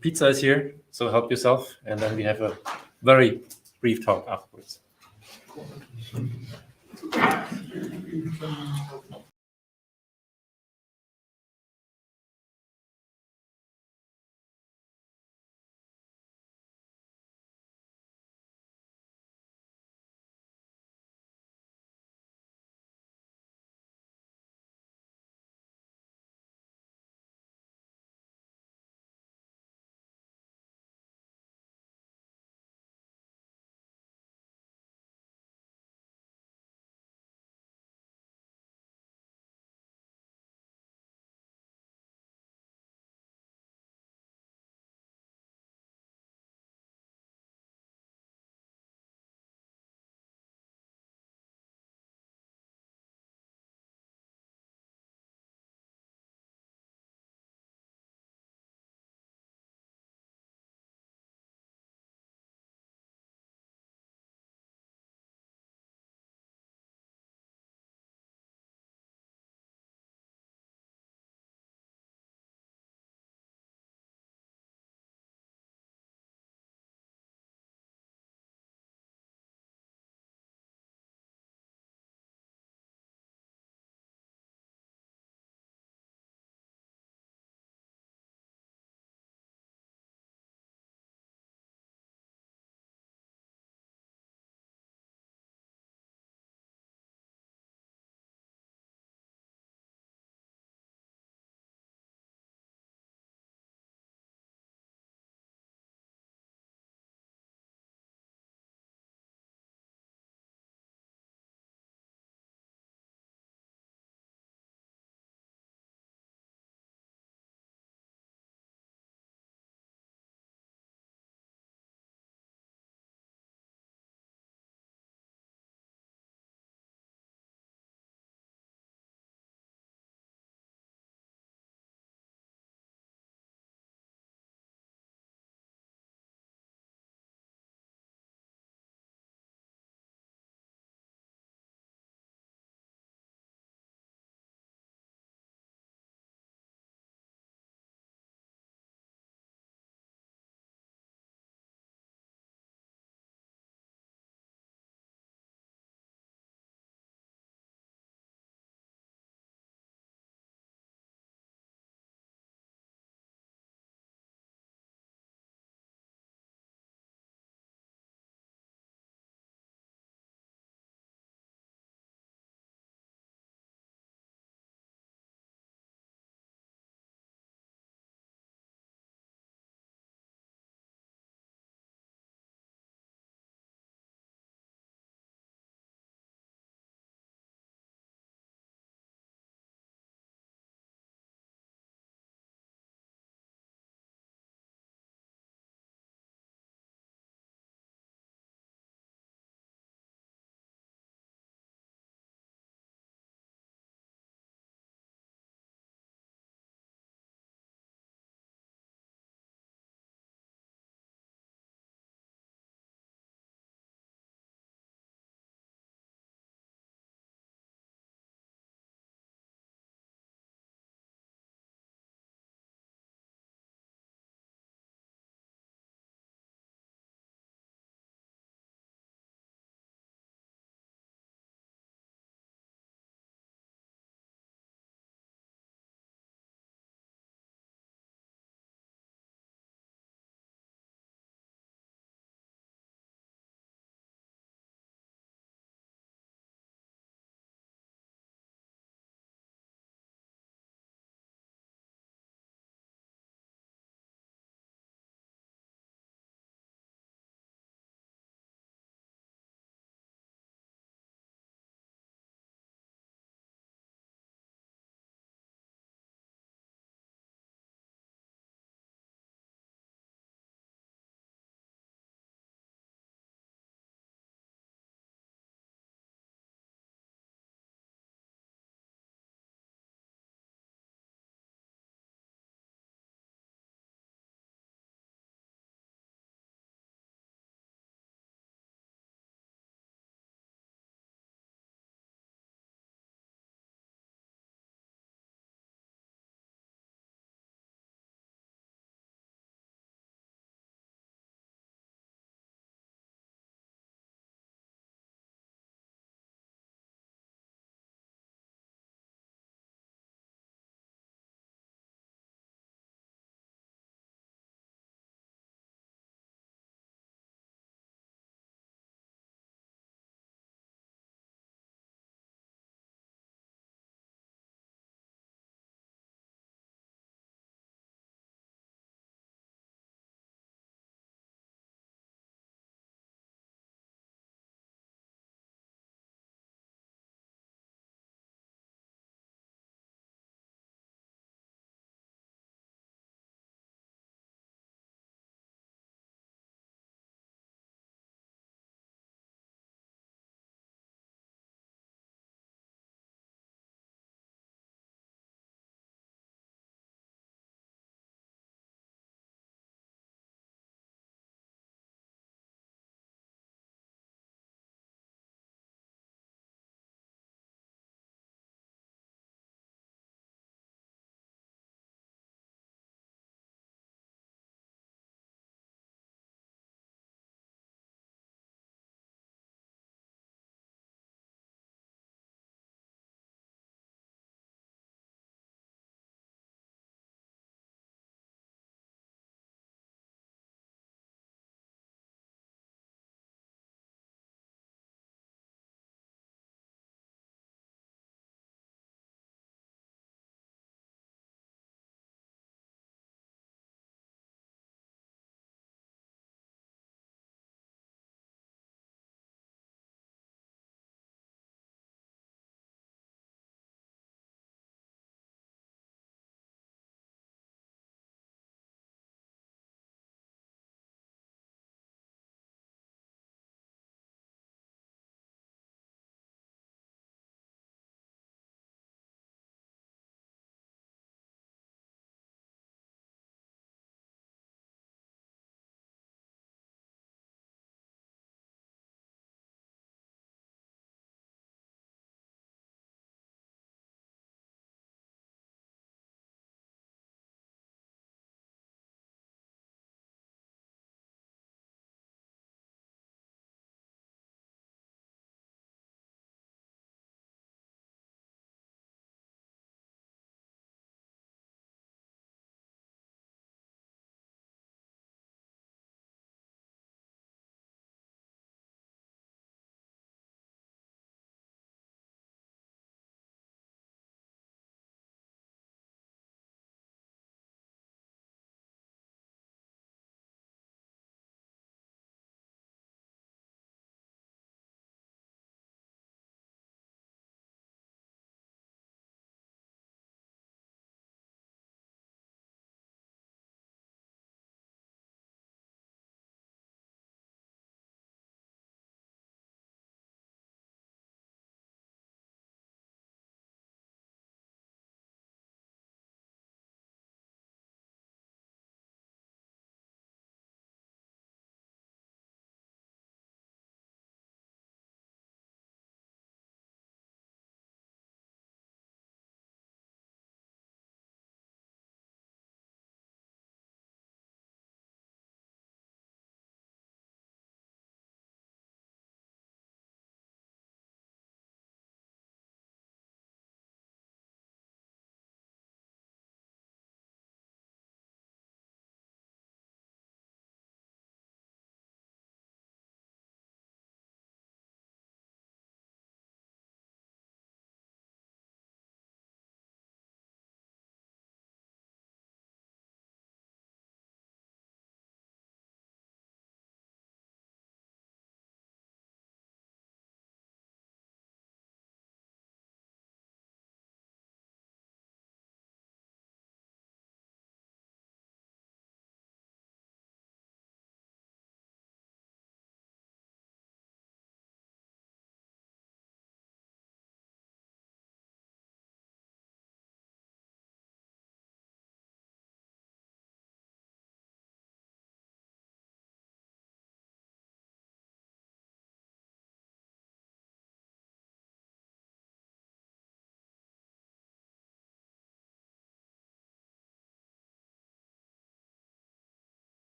Pizza is here, so help yourself, and then we have a very brief talk afterwards.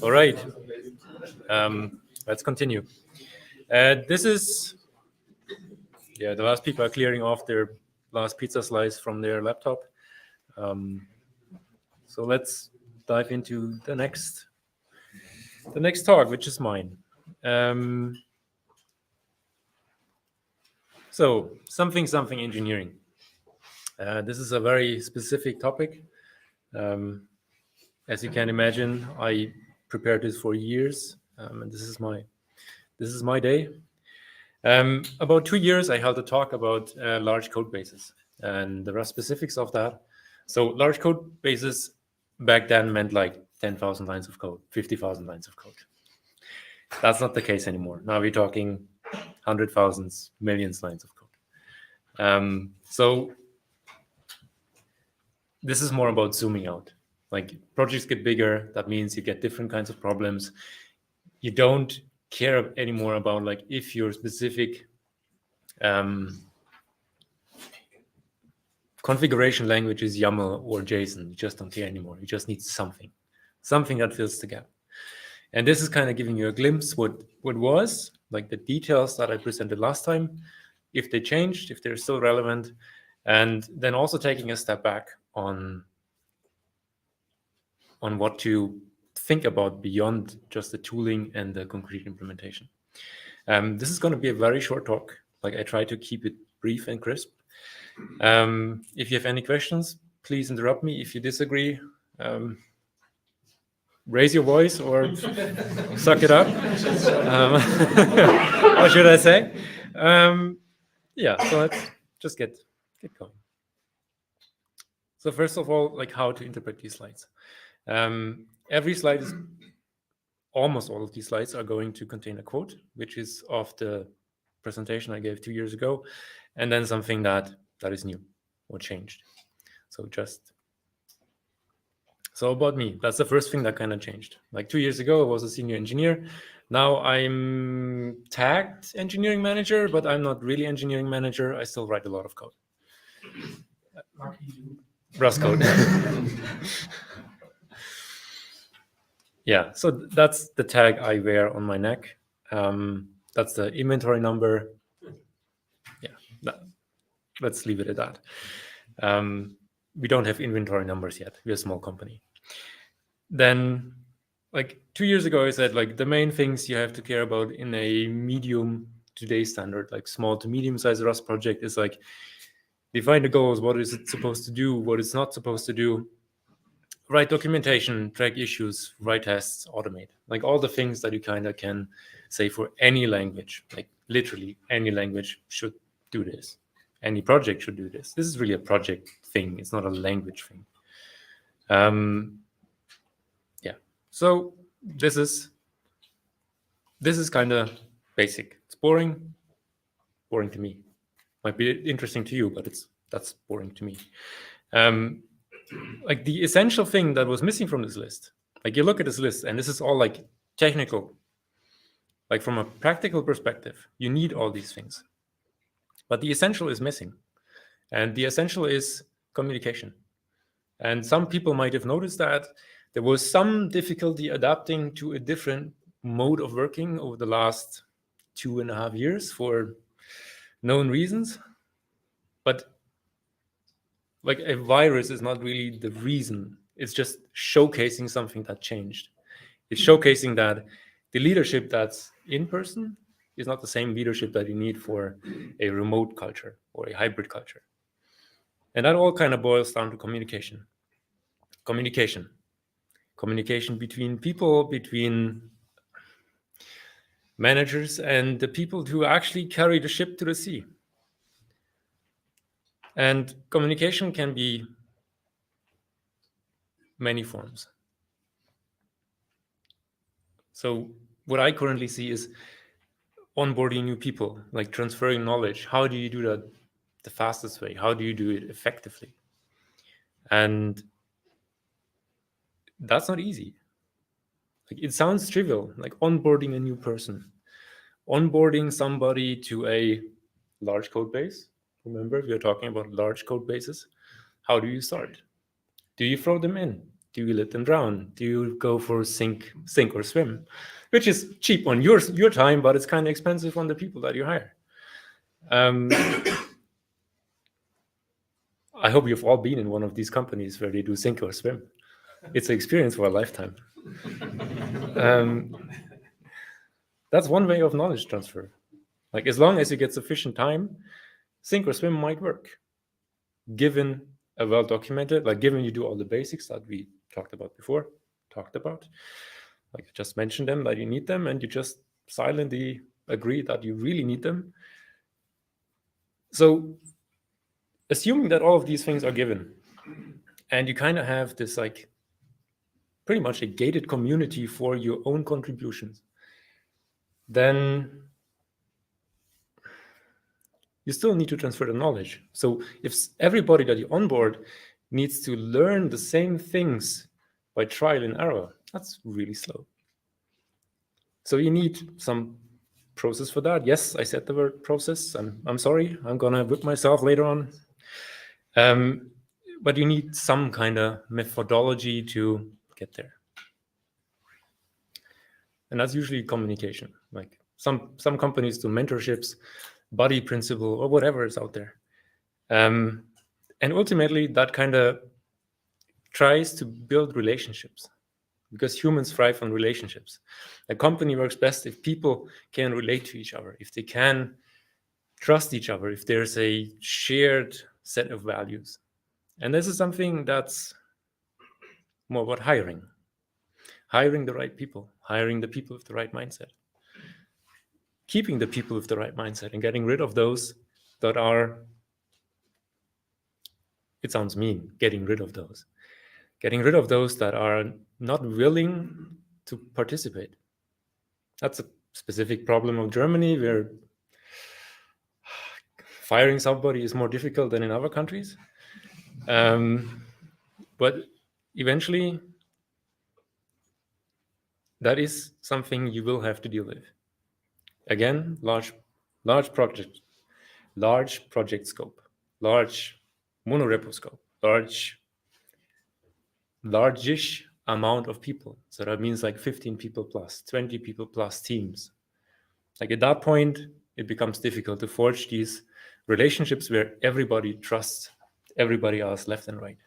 All right. Let's continue. This is, the last people are clearing off their last pizza slice from their laptop. So let's dive into the next talk, which is mine. So something engineering. This is a very specific topic. As you can imagine, I prepared this for years, and this is my day. About 2 years, I held a talk about large code bases and the Rust specifics of that. So large code bases back then meant like 10,000 lines of code, 50,000 lines of code. That's not the case anymore. Now we're talking 100,000s, millions lines of code. So this is more about zooming out. Like projects get bigger, that means you get different kinds of problems. You don't care anymore about like if your specific configuration language is YAML or JSON. You just don't care anymore. You just need something that fills the gap. And this is kind of giving you a glimpse what was like the details that I presented last time, if they changed, if they're still relevant, and then also taking a step back on what to think about beyond just the tooling and the concrete implementation. This is going to be a very short talk. Like I try to keep it brief and crisp. If you have any questions, please interrupt me. If you disagree, raise your voice or suck it up. What should I say? So let's just get going. So first of all, like how to interpret these slides. Every slide is, almost all of these slides are going to contain a quote, which is of the presentation I gave 2 years ago, and then something that is new or changed. So about me, that's the first thing that kind of changed. Like 2 years ago, I was a senior engineer. Now I'm tagged engineering manager, but I'm not really engineering manager. I still write a lot of code. Rust code. Yeah, so that's the tag I wear on my neck. That's the inventory number. Yeah, let's leave it at that. We don't have inventory numbers yet. We're a small company. Then, like 2 years ago, I said like the main things you have to care about in a medium today's standard, like small to medium sized Rust project is like define the goals. What is it supposed to do? What it's not supposed to do? Write documentation, track issues, write tests, automate. Like all the things that you kind of can say for any language, like literally any language should do this. Any project should do this. This is really a project thing. It's not a language thing. So this is kind of basic. It's boring to me. Might be interesting to you, but that's boring to me. Like the essential thing that was missing from this list, like you look at this list and this is all like technical, like from a practical perspective, you need all these things, but the essential is missing. And the essential is communication. And some people might have noticed that there was some difficulty adapting to a different mode of working over the last 2.5 years for known reasons. But like a virus is not really the reason. It's just showcasing something that changed. It's showcasing that the leadership that's in person is not the same leadership that you need for a remote culture or a hybrid culture. And that all kind of boils down to communication. Communication between people, between managers and the people who actually carry the ship to the sea. And communication can be many forms. So what I currently see is onboarding new people, like transferring knowledge. How do you do that the fastest way? How do you do it effectively? And that's not easy. Like it sounds trivial, like onboarding a new person, onboarding somebody to a large code base. Remember, we are talking about large code bases. How do you start? Do you throw them in? Do you let them drown? Do you go for sink or swim? Which is cheap on your time, but it's kind of expensive on the people that you hire. I hope you've all been in one of these companies where they do sink or swim. It's an experience for a lifetime. That's one way of knowledge transfer. Like, as long as you get sufficient time, sink or swim might work. Given a well-documented, like given you do all the basics that we talked about, like I just mentioned them, that you need them, and you just silently agree that you really need them. So assuming that all of these things are given, and you kind of have this like pretty much a gated community for your own contributions, then you still need to transfer the knowledge. So if everybody that you onboard needs to learn the same things by trial and error, that's really slow. So you need some process for that. Yes, I said the word process. I'm sorry, I'm gonna whip myself later on. But you need some kind of methodology to get there. And that's usually communication. Like some companies do mentorships, buddy principle, or whatever is out there. And ultimately, that kind of tries to build relationships, because humans thrive on relationships. A company works best if people can relate to each other, if they can trust each other, if there's a shared set of values. And this is something that's more about hiring the right people, hiring the people with the right mindset, keeping the people with the right mindset, and getting rid of those that are, it sounds mean, getting rid of those that are not willing to participate. That's a specific problem of Germany, where firing somebody is more difficult than in other countries. But eventually, that is something you will have to deal with. Again, large project scope, large monorepo scope, large-ish amount of people. So that means like 15 people plus, 20 people plus teams. Like at that point, it becomes difficult to forge these relationships where everybody trusts everybody else left and right.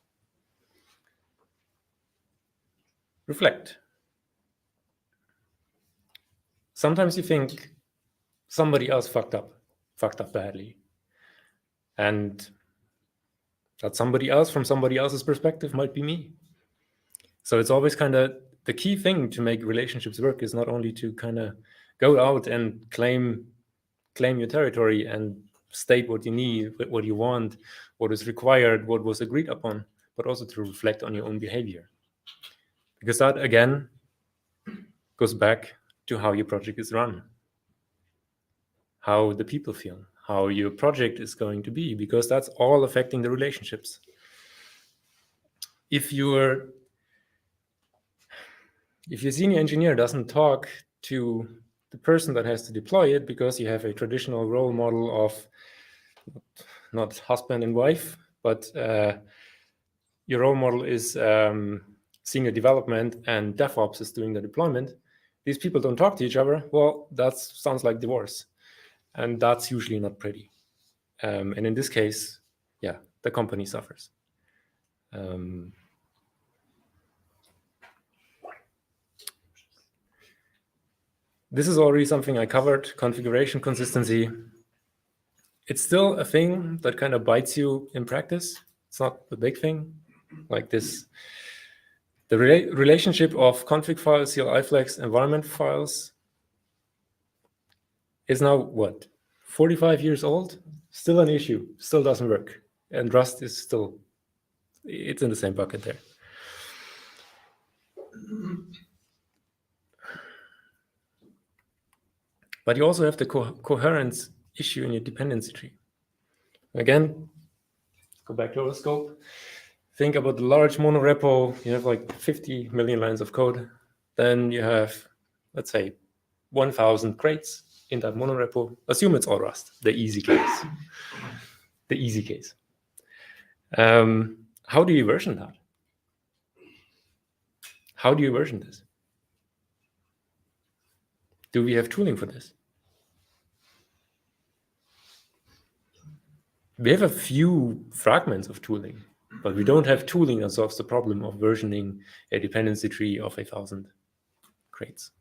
Reflect. Sometimes you think somebody else fucked up badly. And that somebody else, from somebody else's perspective, might be me. So it's always kind of the key thing to make relationships work is not only to kind of go out and claim your territory and state what you need, what you want, what is required, what was agreed upon, but also to reflect on your own behavior. Because that, again, goes back to how your project is run, how the people feel, how your project is going to be, because that's all affecting the relationships. If your senior engineer doesn't talk to the person that has to deploy it, because you have a traditional role model of not husband and wife, but your role model is senior development and DevOps is doing the deployment, these people don't talk to each other, well, that sounds like divorce. And that's usually not pretty. And in this case, yeah, the company suffers. This is already something I covered, configuration consistency. It's still a thing that kind of bites you in practice. It's not a big thing like this. The relationship of config files, CLI flags, environment files is now, what, 45 years old? Still an issue, still doesn't work. And Rust is still, it's in the same bucket there. But you also have the coherence issue in your dependency tree. Again, go back to our scope. Think about the large monorepo. You have like 50 million lines of code. Then you have, let's say, 1,000 crates in that monorepo. Assume it's all Rust, the easy case. The easy case. How do you version that? How do you version this? Do we have tooling for this? We have a few fragments of tooling, but we don't have tooling that solves the problem of versioning a dependency tree of 1,000 crates.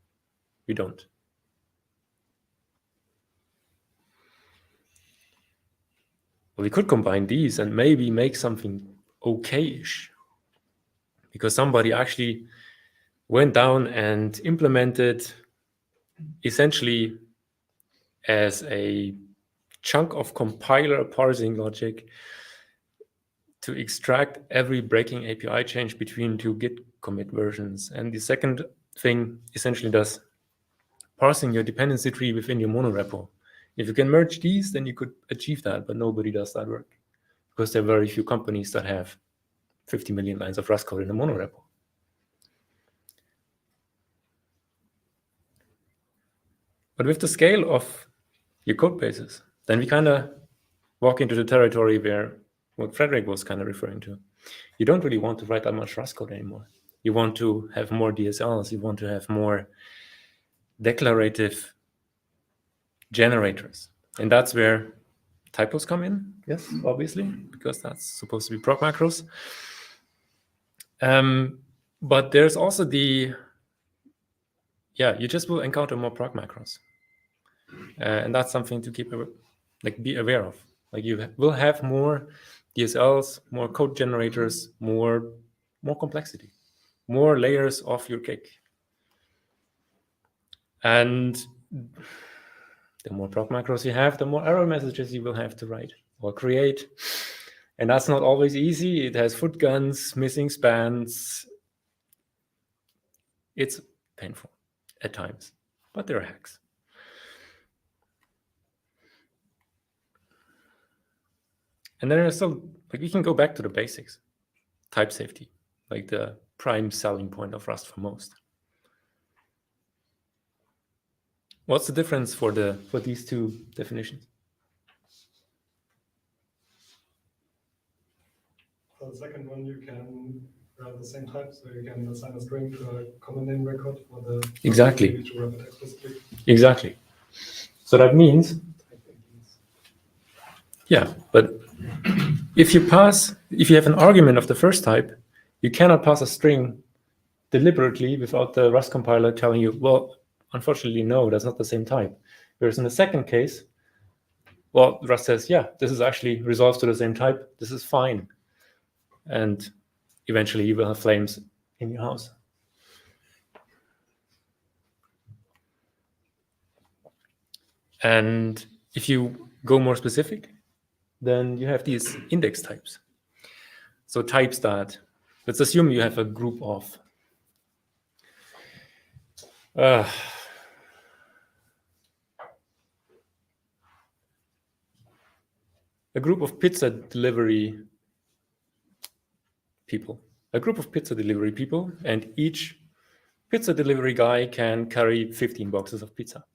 We don't. Well, we could combine these and maybe make something okay-ish, because somebody actually went down and implemented essentially as a chunk of compiler parsing logic to extract every breaking API change between two Git commit versions. And the second thing essentially does parsing your dependency tree within your monorepo. If you can merge these, then you could achieve that, but nobody does that work because there are very few companies that have 50 million lines of Rust code in a monorepo. But with the scale of your code bases, then we kind of walk into the territory where what Frederick was kind of referring to. You don't really want to write that much Rust code anymore. You want to have more DSLs. You want to have more declarative generators. And that's where typos come in, yes, obviously, because that's supposed to be proc macros. But there's also you just will encounter more proc macros. And that's something to be aware of. Like you will have more DSLs, more code generators, more complexity, more layers of your cake. And the more proc macros you have, the more error messages you will have to write or create. And that's not always easy. It has foot guns, missing spans. It's painful at times, but there are hacks. And then there's still, we can go back to the basics. Type safety, like the prime selling point of Rust for most. What's the difference for these two definitions? For the second one, you can write the same type, so you can assign a string to a common name record for the exactly. To wrap it explicitly. Exactly. So that means, yeah, but if you have an argument of the first type, you cannot pass a string deliberately without the Rust compiler telling you, well, unfortunately, no, that's not the same type. Whereas in the second case, well, Rust says, yeah, this is actually resolves to the same type. This is fine. And eventually you will have flames in your house. And if you go more specific, then you have these index types. So types that, let's assume you have a group of pizza delivery people. And each pizza delivery guy can carry 15 boxes of pizza.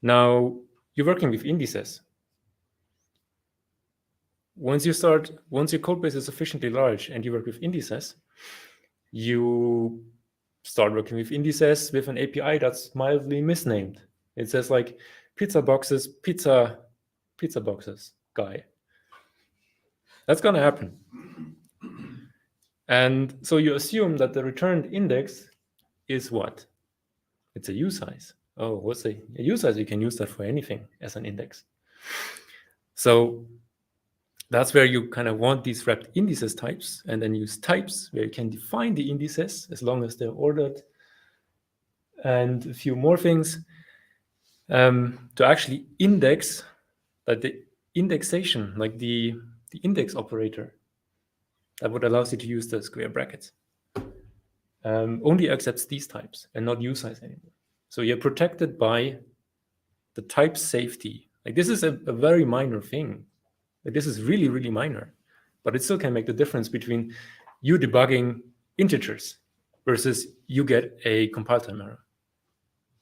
Now, you're working with indices. Once your code base is sufficiently large and you work with indices, you start working with indices with an API that's mildly misnamed. It says like pizza boxes guy. That's going to happen. And so you assume that the returned index is what? It's a usize. Oh, what's a usize? You can use that for anything as an index. So that's where you kind of want these wrapped indices types, and then use types where you can define the indices as long as they're ordered, and a few more things to actually index, that the indexation, like the index operator, that would allow you to use the square brackets, only accepts these types and not usize anymore. So you're protected by the type safety. Like this is a very minor thing. Like this is really, really minor, but it still can make the difference between you debugging integers versus you get a compile time error.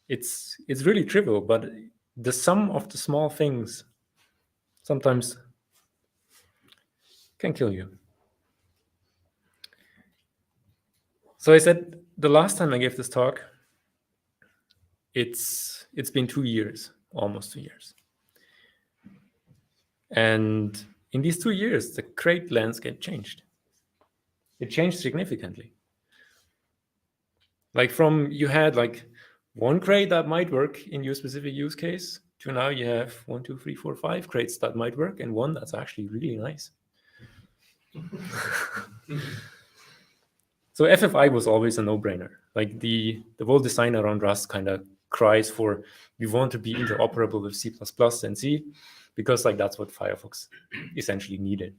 It's really trivial, but the sum of the small things sometimes can kill you. So I said the last time I gave this talk, it's been 2 years, almost 2 years. And in these 2 years, the crate landscape changed. It changed significantly. Like from you had like one crate that might work in your specific use case to now you have 1, 2, 3, 4, 5 crates that might work and one that's actually really nice. So FFI was always a no-brainer. Like the whole design around Rust kind of cries for, we want to be interoperable with C++ and C, because like that's what Firefox essentially needed.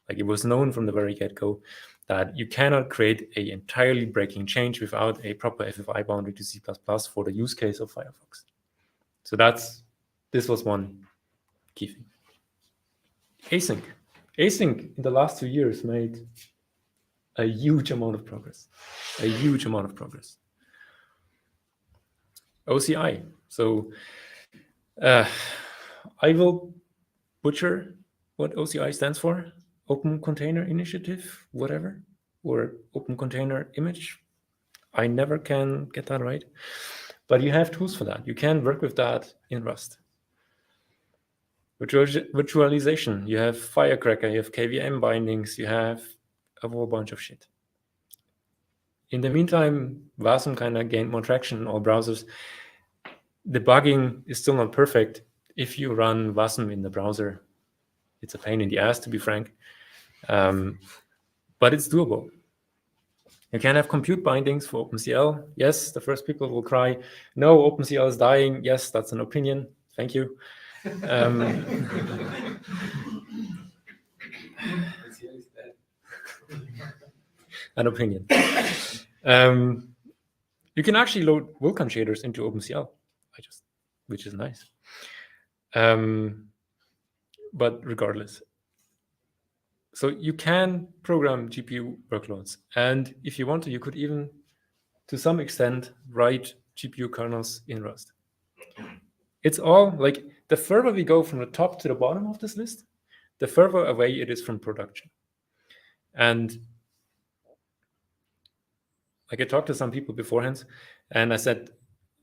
Like it was known from the very get-go that you cannot create an entirely breaking change without a proper FFI boundary to C++ for the use case of Firefox. So this was one key thing. Async. Async in the last 2 years made a huge amount of progress. A huge amount of progress. OCI. So I will butcher what OCI stands for. Open Container Initiative, whatever, or Open Container Image. I never can get that right. But you have tools for that. You can work with that in Rust. Virtualization. You have Firecracker, you have KVM bindings, you have a whole bunch of shit. In the meantime, Wasm kind of gained more traction in all browsers. Debugging is still not perfect. If you run Wasm in the browser, it's a pain in the ass, to be frank. But it's doable. You can have compute bindings for OpenCL. Yes, the first people will cry, no, OpenCL is dying. Yes, that's an opinion. Thank you. An opinion. You can actually load Vulkan shaders into OpenCL, which is nice. But regardless, so you can program GPU workloads, and if you want to, you could even, to some extent, write GPU kernels in Rust. It's all like the further we go from the top to the bottom of this list, the further away it is from production. And like I talked to some people beforehand, and I said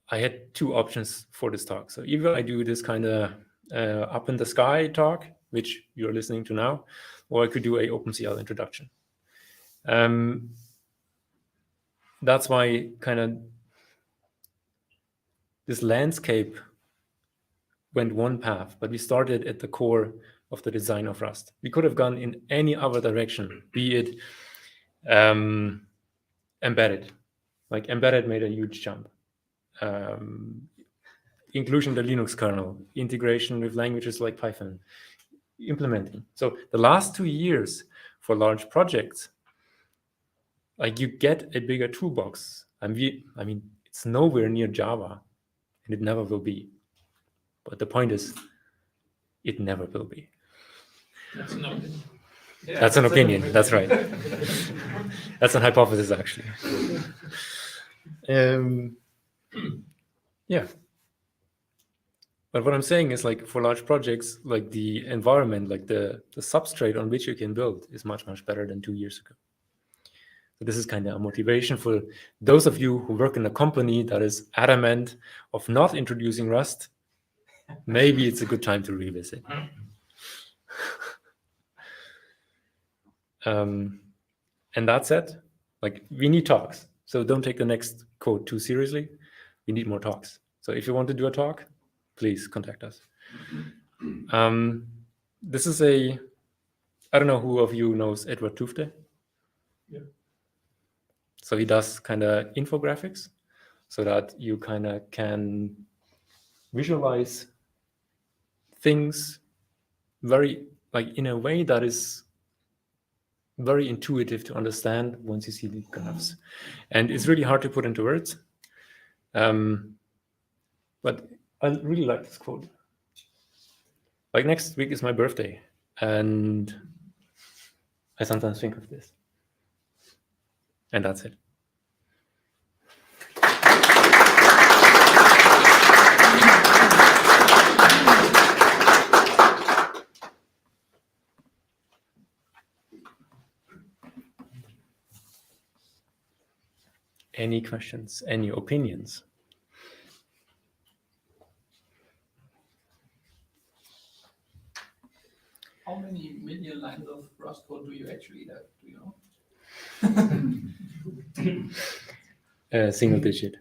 I had 2 options for this talk. So either I do this kind of up in the sky talk, which you're listening to now, or I could do a OpenCL introduction. That's why kind of this landscape went one path, but we started at the core of the design of Rust. We could have gone in any other direction, be it embedded. Like embedded made a huge jump. Inclusion of the Linux kernel, integration with languages like Python, implementing. So the last 2 years for large projects, like you get a bigger toolbox. I mean, it's nowhere near Java, and it never will be. But the point is, it never will be. That's an opinion. Yeah, that's an opinion. That's right. That's an hypothesis, actually. Yeah. But what I'm saying is, like, for large projects, like the environment, like the substrate on which you can build is much, much better than 2 years ago. So this is kind of a motivation for those of you who work in a company that is adamant of not introducing Rust. Maybe it's a good time to revisit. And that said, like, we need talks. So don't take the next code too seriously. We need more talks. So if you want to do a talk, please contact us. This is I don't know who of you knows Edward Tufte. Yeah. So he does kind of infographics so that you kind of can visualize things very, like, in a way that is very intuitive to understand once you see the graphs. And it's really hard to put into words. But I really like this quote. Like, next week is my birthday, and I sometimes think of this. And that's it. Any questions? Any opinions? How many million lines of Rust code do you actually have? Do you know? Single digit.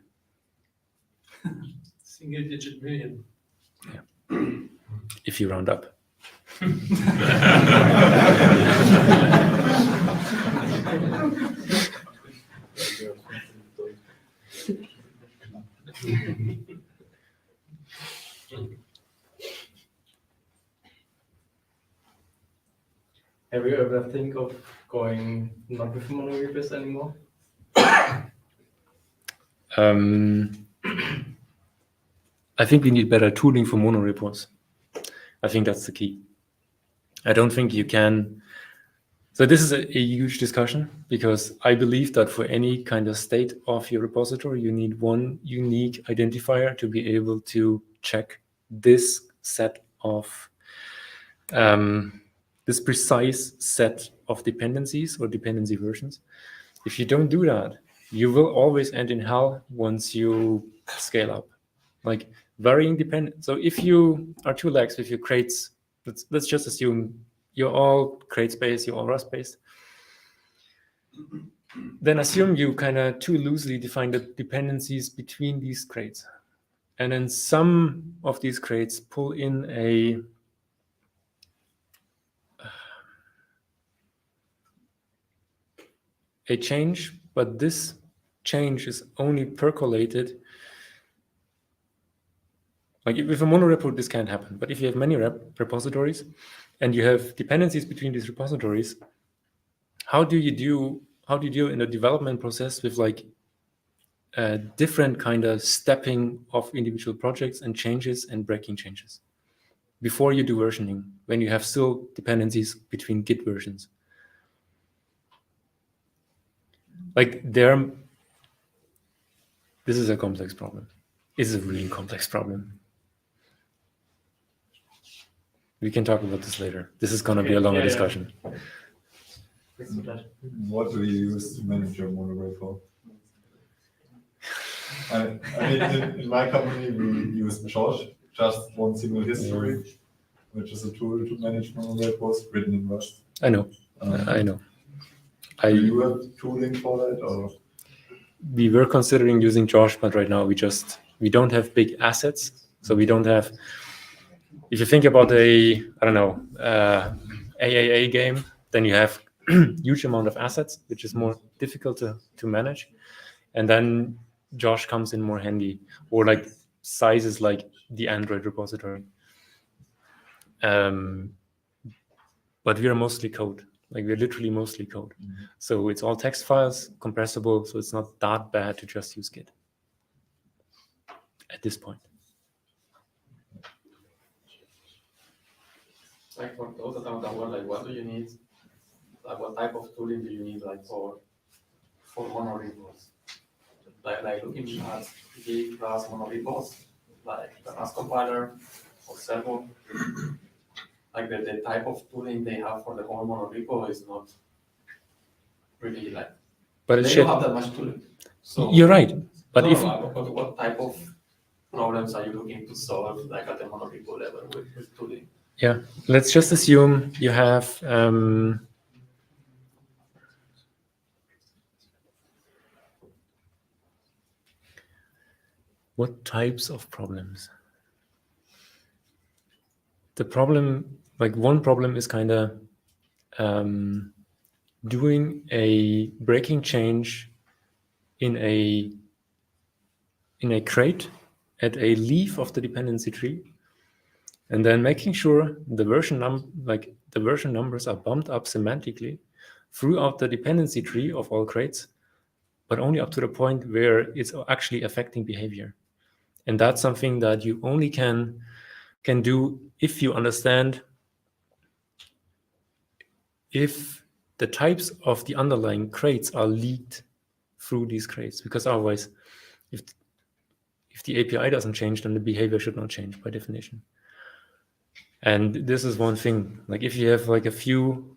Single digit million. If you round up. Have you ever think of going not with monoliths anymore? I think we need better tooling for monoreports. I think that's the key. I don't think you can. So this is a huge discussion, because I believe that for any kind of state of your repository, you need one unique identifier to be able to check this set of this precise set of dependencies or dependency versions. If you don't do that, you will always end in hell once you scale up. Like varying dependent. So if you are two legs with your crates, let's just assume you're all crate based, you're all Rust based. Then assume you kind of too loosely define the dependencies between these crates. And then some of these crates pull in a change, but this change is only percolated. Like with a monorepo, this can't happen. But if you have many repositories and you have dependencies between these repositories, how do you deal in a development process with like a different kind of stepping of individual projects and changes and breaking changes before you do versioning, when you have still dependencies between Git versions? Like this is a complex problem. It's a really complex problem. We can talk about this later. This is going to be a longer discussion. What do you use to manage your monorepo? I mean, in my company, we use Josh, just one single history, which is a tool to manage monorepos written in Rust. I know. I know. Do you have tooling for that, or? We were considering using Josh, but right now we don't have big assets, so we don't have. If you think about AAA game, then you have huge amount of assets, which is more difficult to manage, and then Josh comes in more handy, or like sizes like the Android repository. But we are mostly code. Like we're literally mostly code. Mm-hmm. So it's all text files, compressible, so it's not that bad to just use Git at this point. Like for those that don't know, like what do you need? Like what type of tooling do you need, like for monorepos? Like looking at Git class monorepos, like the Rust compiler or Servo. Like the type of tooling they have for the whole monorepo is not really like. But they don't have that much tooling. So you're right. But what type of problems are you looking to solve, like at the monorepo level with tooling? Yeah, let's just assume you have what types of problems? The problem, like one problem is kind of doing a breaking change in a crate at a leaf of the dependency tree, and then making sure the version numbers are bumped up semantically throughout the dependency tree of all crates, but only up to the point where it's actually affecting behavior. And that's something that you only can do if you understand if the types of the underlying crates are leaked through these crates, because otherwise, if the API doesn't change, then the behavior should not change by definition. And this is one thing. Like if you have like a few,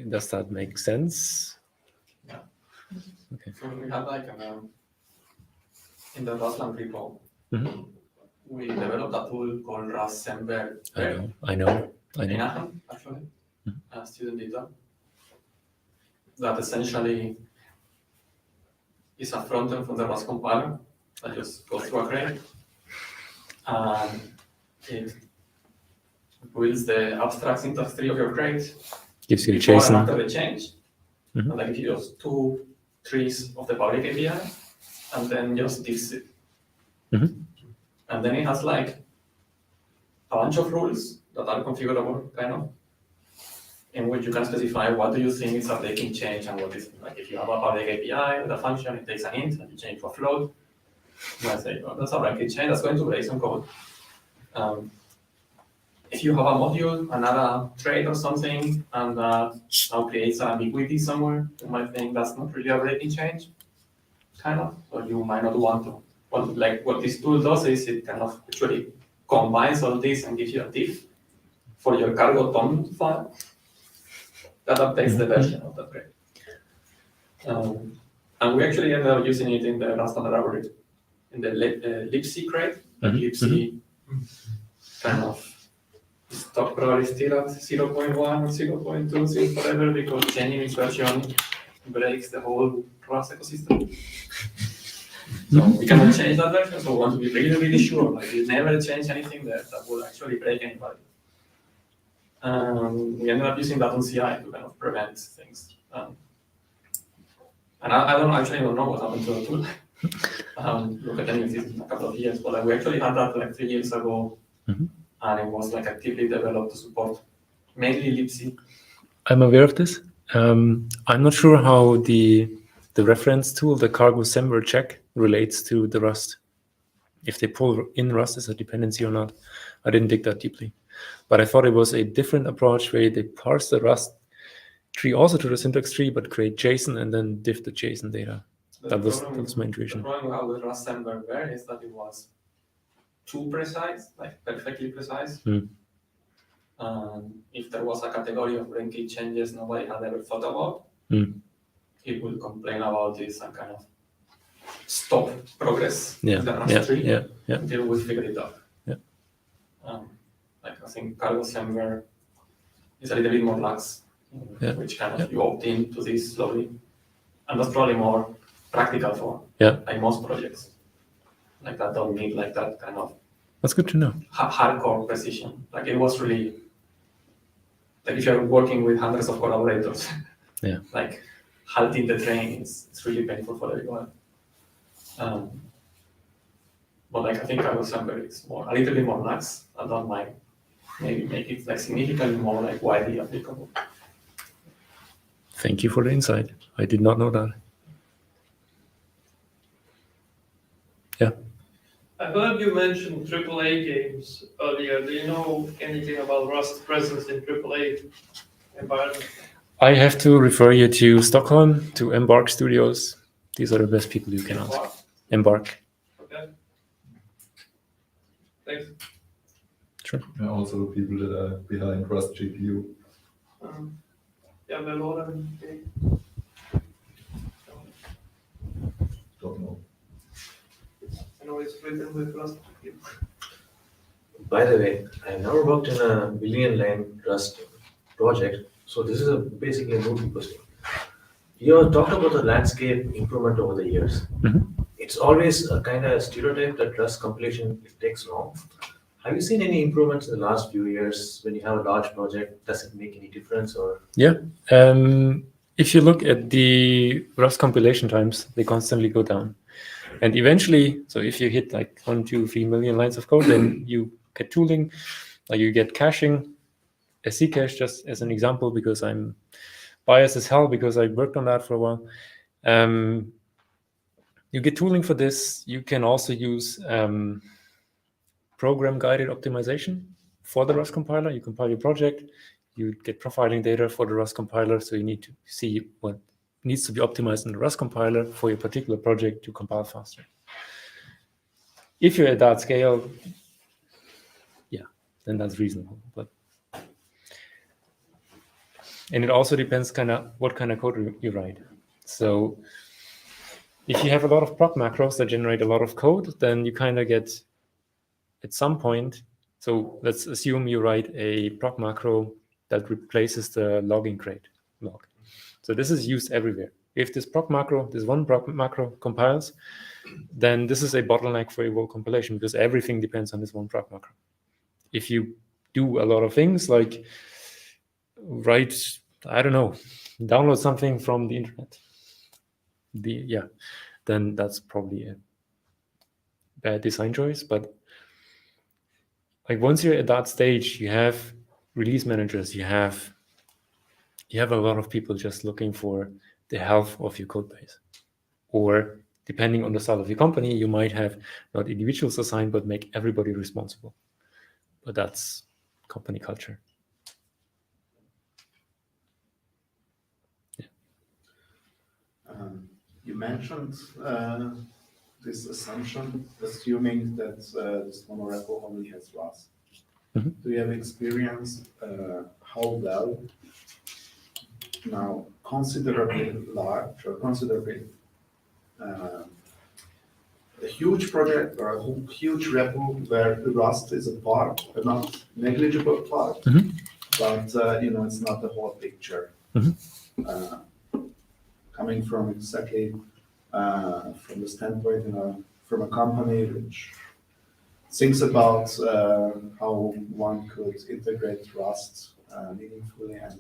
does that make sense? Yeah. Okay. So we had like in the Rustland repo, Mhm. we developed a tool called Rust Semver. I know. In Aachen, actually, a student did that. That essentially is a front end from the Rust compiler that just goes through a crate. And it builds the abstract syntax tree of your crate. Gives you the before and JSON. after the change. Mhm. And like gives you two trees of the public API, and then just diffs it. Mhm. And then it has like a bunch of rules that are configurable, kind of, in which you can specify what do you think is a breaking change and what is like if you have a public API with a function, it takes an int and you change to a float. You might say, oh, that's a breaking change, that's going to break some code. If you have a module, another trait or something, and that now creates an ambiguity somewhere, you might think that's not really a breaking change, kind of. So you might not want to. Well, like what this tool does is it kind of actually combines all this and gives you a diff for your cargo tom file that updates the version of that crate. And we actually ended up using it in the Rust library, in the libc crate. Like libc kind of stock probably still at 0.1 or 0.2, whatever, because changing its version breaks the whole Rust ecosystem. So we cannot change that version, so we want to be really, really sure. Like we never change anything that will actually break anybody. We ended up using that on CI to kind of prevent things. And I don't know what happened to the tool. Look at any of this in a couple of years, but like, we actually had that like 3 years ago, and it was like actively developed to support mainly libc. I'm aware of this. I'm not sure how the reference tool, the cargo semver check, relates to the Rust. If they pull in Rust as a dependency or not, I didn't dig that deeply. But I thought it was a different approach where they parse the Rust tree also to the syntax tree, but create JSON and then diff the JSON data. That was my intuition. The problem we had with Rust Semver is that it was too precise, like perfectly precise. If there was a category of breaking changes nobody had ever thought about, it would complain about this and kind of stop progress in the Rust tree until we figure it out. Like I think cargo semver is a little bit more lax, which kind of you opt in to this slowly, and that's probably more practical for like most projects. Like that don't need like that kind of. That's good to know. Hardcore precision. Like it was really like if you're working with hundreds of collaborators, like halting the train it's really painful for everyone. But like I think cargo semver is a little bit more lax. I don't mind. Maybe make it like significantly more like widely applicable. Thank you for the insight. I did not know that. Yeah. I heard you mention AAA games earlier. Do you know anything about Rust presence in AAA environment? I have to refer you to Stockholm, to Embark Studios. These are the best people you can ask. Embark. Okay. Thanks. Sure. And also the people that are behind Rust GPU. Yeah, Don't know. I know it's written with Rust. By the way, I never worked in a billion line Rust project, so this is basically a new people's thing. You have talked about the landscape improvement over the years. It's always a kind of stereotype that Rust compilation takes long. Have you seen any improvements in the last few years when you have a large project? Does it make any difference or? Yeah. If you look at the Rust compilation times, they constantly go down. And eventually, so if you hit like 1, 2, 3 million lines of code, then you get tooling, like you get caching, SC cache, just as an example, because I'm biased as hell because I worked on that for a while. You get tooling for this. You can also use program-guided optimization for the Rust compiler. You compile your project, you get profiling data for the Rust compiler, so you need to see what needs to be optimized in the Rust compiler for your particular project to compile faster. If you're at that scale, then that's reasonable. And it also depends kind of what kind of code you write. So if you have a lot of proc macros that generate a lot of code, then you kind of get, at some point, so let's assume you write a proc macro that replaces the logging crate log. So this is used everywhere. If this proc macro, this one proc macro compiles, then this is a bottleneck for your whole compilation because everything depends on this one proc macro. If you do a lot of things like write, I don't know, download something from the internet, then that's probably a bad design choice. But like once you're at that stage, you have release managers, you have a lot of people just looking for the health of your code base. Or depending on the style of your company, you might have not individuals assigned, but make everybody responsible. But that's company culture. Yeah. You mentioned this assumption, assuming that this monorepo only has Rust. Mm-hmm. Do you have experience how well now considerably large or considerably a huge project or a huge repo where Rust is a part, a not negligible part, mm-hmm. but it's not the whole picture. Mm-hmm. Coming from exactly from the standpoint, from a company which thinks about how one could integrate Rust meaningfully and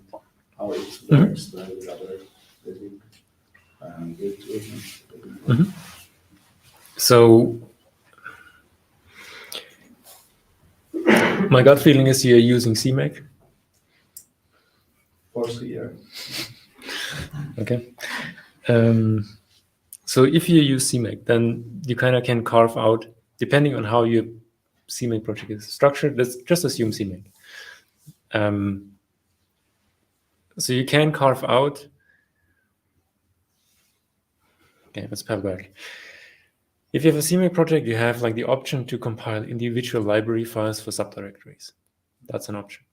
how it works well with other living tools. Mm-hmm. So my gut feeling is you're using CMake. For CR. Okay. So if you use CMake, then you kind of can carve out, depending on how your CMake project is structured, let's just assume CMake. So you can carve out, okay, let's peel back. If you have a CMake project, you have like the option to compile individual library files for subdirectories. That's an option.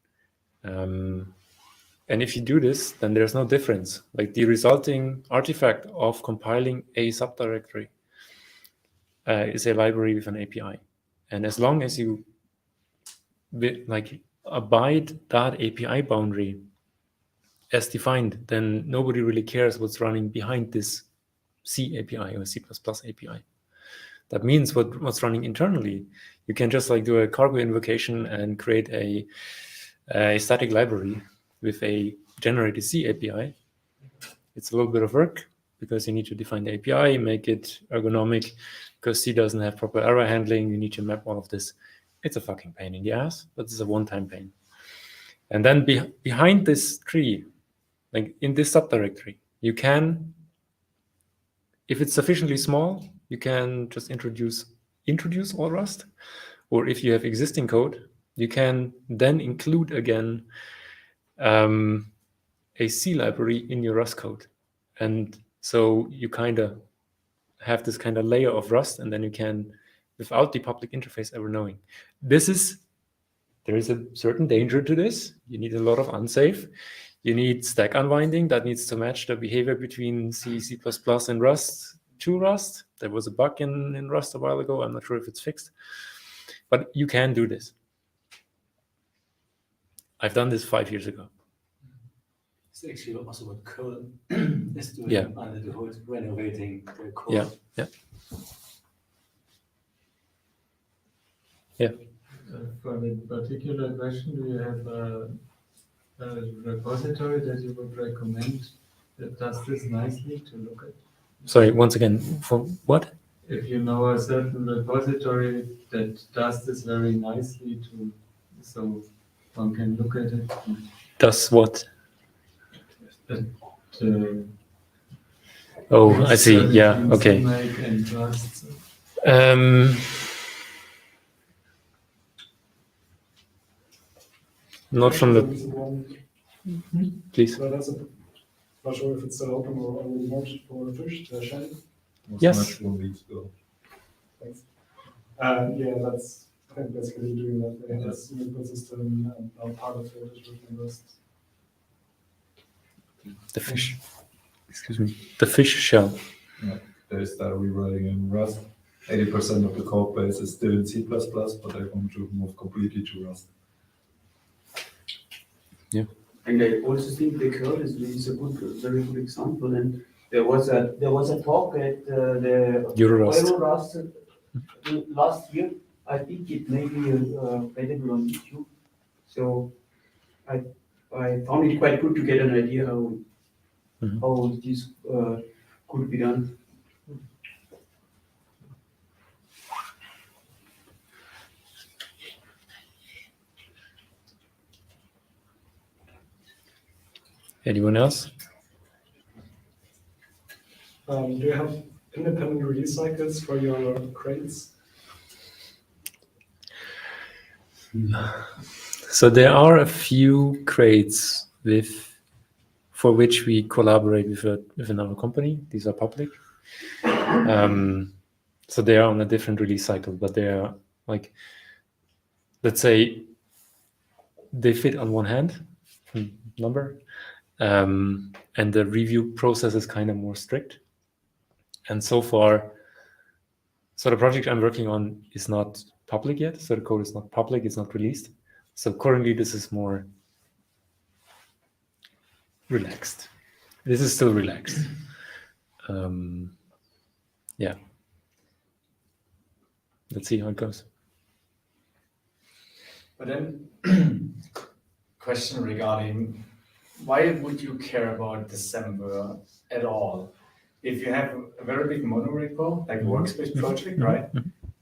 And if you do this, then there's no difference. Like the resulting artifact of compiling a subdirectory is a library with an API. And as long as you abide that API boundary as defined, then nobody really cares what's running behind this C API or C++ API. That means what's running internally. You can just like do a cargo invocation and create a static library with a generated C API. It's a little bit of work because you need to define the API, make it ergonomic, because C doesn't have proper error handling. You need to map all of this. It's a fucking pain in the ass, but it's a one-time pain. And then behind this tree, like in this subdirectory, you can, if it's sufficiently small, you can just introduce all Rust. Or if you have existing code, you can then include again a C library in your Rust code. And so you kind of have this kind of layer of Rust, and then you can, without the public interface ever knowing. There is a certain danger to this. You need a lot of unsafe. You need stack unwinding that needs to match the behavior between C, C++, and Rust to Rust. There was a bug in Rust a while ago. I'm not sure if it's fixed. But you can do this. I've done this 5 years ago. It's actually also what Köln is doing under the hood, renovating their code. Yeah. For a particular question, do you have a repository that you would recommend that does this nicely to look at? Sorry, once again, for what? If you know a certain repository that does this very nicely so one can look at it. Does what? Oh, I see. Yeah. Okay. Not from the. Please. Not sure if it's still open or already merged for Fish, the shell. Yes. Thanks. Yeah, that's I think basically doing that. They have a simple system and now part of it is written Rust. The fish. Excuse me. The fish shell. they start rewriting in Rust. 80% of the code base is still in C++, but they want to move completely to Rust. Yeah. And I also think the curl is a very good example. And there was a talk at the Eurorust last year. I think it may be available on YouTube. So I found it quite good to get an idea how this could be done. Anyone else? Do you have independent release cycles for your crates? So there are a few crates for which we collaborate with another company. These are public. So they are on a different release cycle, but they are like, let's say, they fit on one hand number, and the review process is kind of more strict. And so far, so the project I'm working on is not public yet. So the code is not public, it's not released. So currently this is more relaxed. This is still relaxed. Yeah. Let's see how it goes. But then, question regarding why would you care about December at all? If you have a very big monorepo, like workspace project, right?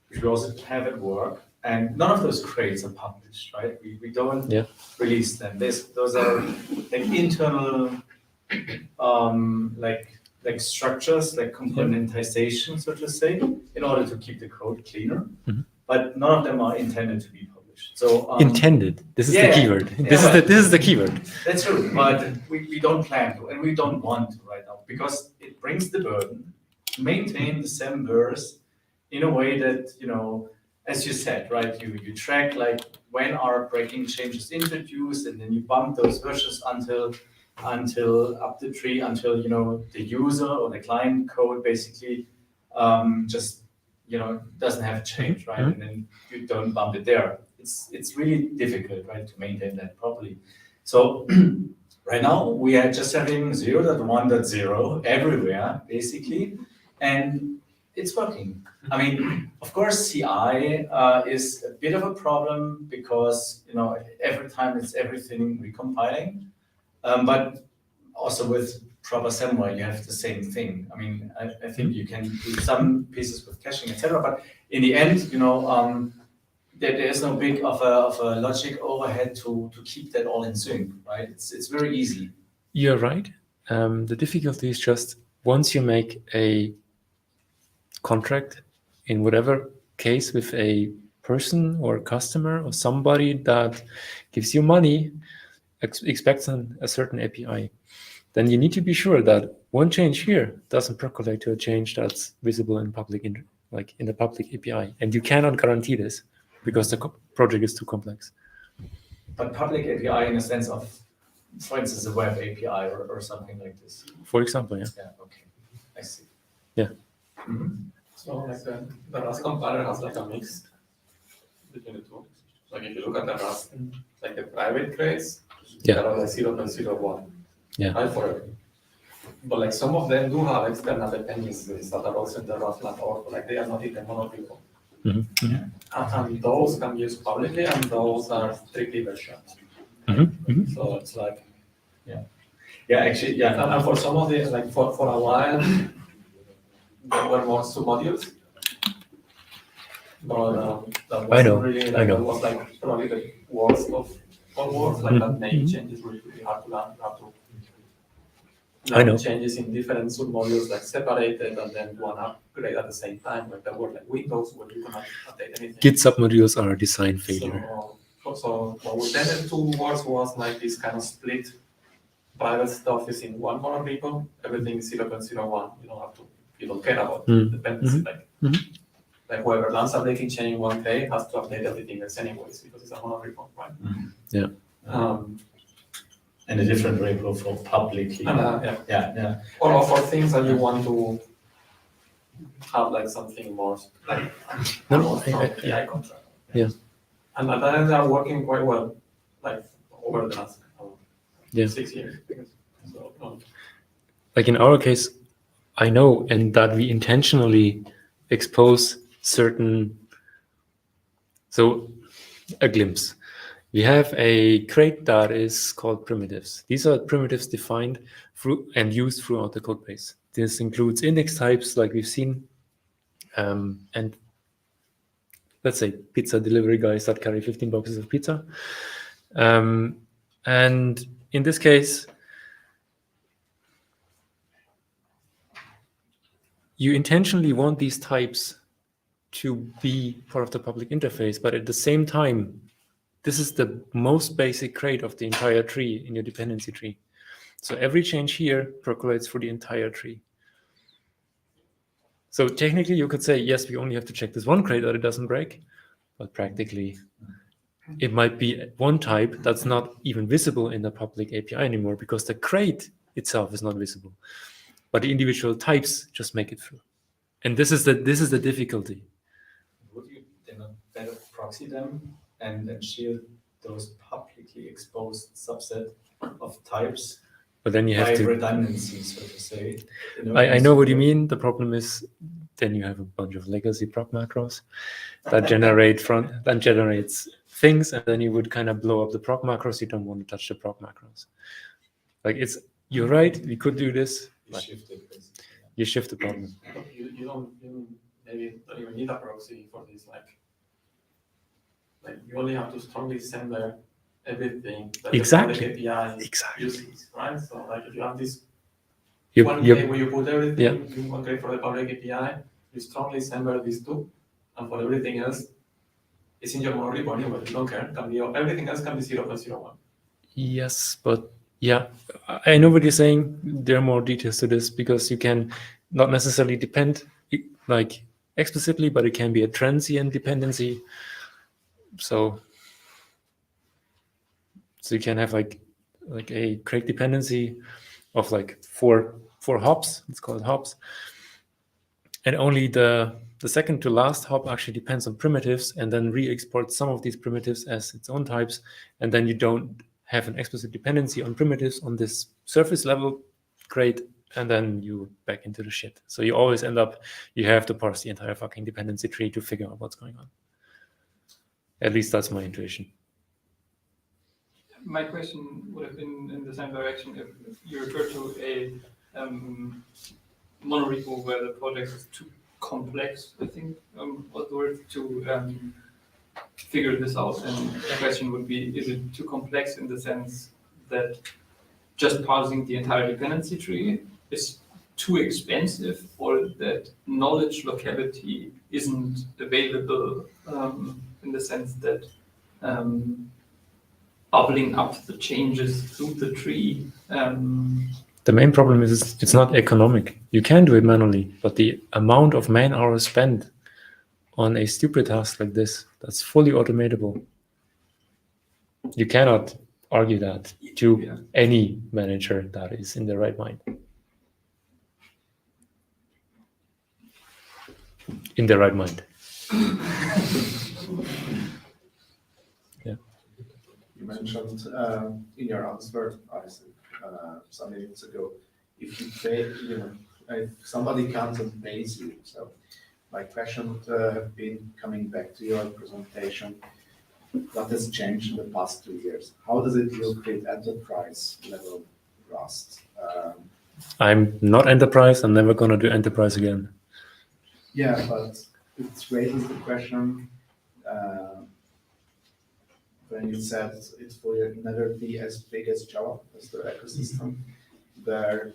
Which we also have at work, and none of those crates are published, right? We don't release them. Those are like internal, like structures, like componentization, so to say, in order to keep the code cleaner. But none of them are intended to be published. So intended. This is the keyword. This is the keyword. That's true, but we don't plan to, and we don't want to right now, because it brings the burden to maintain the 7 verse in a way that, you know, as you said, right, you track like when are breaking changes introduced, and then you bump those versions until up the tree, until, you know, the user or the client code basically just, you know, doesn't have change, right? And then you don't bump it there. It's really difficult, right, to maintain that properly. So right now we are just having 0.1.0 everywhere, basically, and it's working. I mean, of course, CI is a bit of a problem because, you know, every time it's everything recompiling, but also with proper Samurai, you have the same thing. I mean, I think you can do some pieces with caching, etc. But in the end, you know, there is no big of a logic overhead to keep that all in sync, right? It's very easy. You're right. The difficulty is just once you make a contract in whatever case with a person or customer or somebody that gives you money, expects a certain API, then you need to be sure that one change here doesn't percolate to a change that's visible in public, in the public API, and you cannot guarantee this because the project is too complex. But public API in a sense of, for instance, a web API or something like this. For example, yeah. Yeah. Okay. I see. Yeah. So like the Rust compiler has like a mix between the two. Like if you look at the Rust, like the private crates, there are like 0.01. Yeah. Right, for everything. But like some of them do have external dependencies that are also in the Rust land, or like they are not even monorepo. And those can be used publicly, and those are strictly versions. So it's like, actually, And for some of the, like for a while, there were more submodules. But that wasn't really, like, that was like probably the worst of all worlds, like that name change is really, really hard to learn. You have to learn changes in different submodules, like separated, and then do an upgrade at the same time. Like there were like windows where you cannot update anything. Git submodules are a design failure. So what we tended towards was like this kind of split. Private stuff is in one monorepo, everything is 0.01. You don't care about dependency. Like whoever lands a breaking chain in 1K has to update everything else anyways because it's a monorepo, right? Yeah. And a different repo for publicly. Or for things that you want to have like something more like No, from API contract. Yeah. And then they are working quite well, like over the last 6 years. So, Like in our case, I know, and that we intentionally expose certain. So, a glimpse. We have a crate that is called primitives. These are primitives defined through and used throughout the code base. This includes index types like we've seen, and let's say pizza delivery guys that carry 15 boxes of pizza. And in this case, you intentionally want these types to be part of the public interface, but at the same time, this is the most basic crate of the entire tree in your dependency tree. So every change here percolates through the entire tree. So technically you could say, yes, we only have to check this one crate that it doesn't break, but practically it might be one type that's not even visible in the public API anymore because the crate itself is not visible, but the individual types just make it through. And this is the difficulty. Would you then not better proxy them and shield those publicly exposed subset of types? But then you have to redundancy, so to say. I know what you mean. The problem is then you have a bunch of legacy proc macros that generates things, and then you would kind of blow up the proc macros. You don't want to touch the proc macros. Like you're right. We could do this. You shift the problem. You don't maybe don't even need a proxy for this. Like you only have to strongly send there everything that exactly. the API exactly. uses, right? So like if you have this Yep. where you put everything in one crate for the public API, you strongly send there these two, and for everything else, it's in your mono repo anyway. You don't care. Everything else can be 0.01. Yes, but yeah, I know what you're saying. There are more details to this because you can not necessarily depend like explicitly, but it can be a transient dependency. So you can have like a crate dependency of like four hops. It's called hops, and only the second to last hop actually depends on primitives, and then re-exports some of these primitives as its own types, and then you don't have an explicit dependency on primitives on this surface level crate, and then you back into the shit. So you always end up, you have to parse the entire fucking dependency tree to figure out what's going on. At least that's my intuition. My question would have been in the same direction if you refer to a monorepo where the project is too complex, I think was the word, to figure this out. And the question would be, is it too complex in the sense that just parsing the entire dependency tree is too expensive, or that knowledge locality isn't available in the sense that bubbling up the changes through the tree? The main problem is it's not economic. You can do it manually, but the amount of man hours spent on a stupid task like this, that's fully automatable. You cannot argue that to any manager that is in the right mind. In the right mind. Yeah. You mentioned in your answer, Isaac, some minutes ago, if you pay, if somebody comes and pays you. So my question would have been, coming back to your presentation, what has changed in the past 2 years? How does it look with enterprise level Rust? I'm not enterprise. I'm never going to do enterprise again. Yeah, but it raises the question when you said it will never be as big as Java, as the ecosystem. There,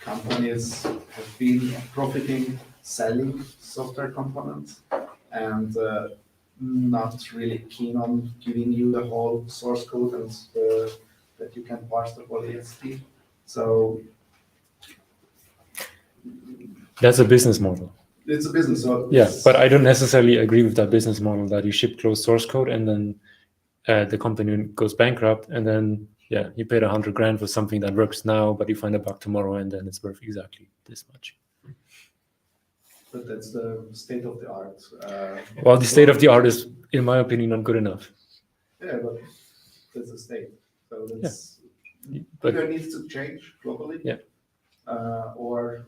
companies have been profiting, selling software components, and not really keen on giving you the whole source code and that you can parse the whole ESP. So that's a business model. It's a business. So yeah, but I don't necessarily agree with that business model that you ship closed source code and then the company goes bankrupt, and then you paid $100,000 for something that works now, but you find a bug tomorrow, and then it's worth exactly this much. But that's the state of the art. Well, the state of the art is, in my opinion, not good enough. Yeah, but that's the state. So that's But- either needs to change globally. Yeah. Or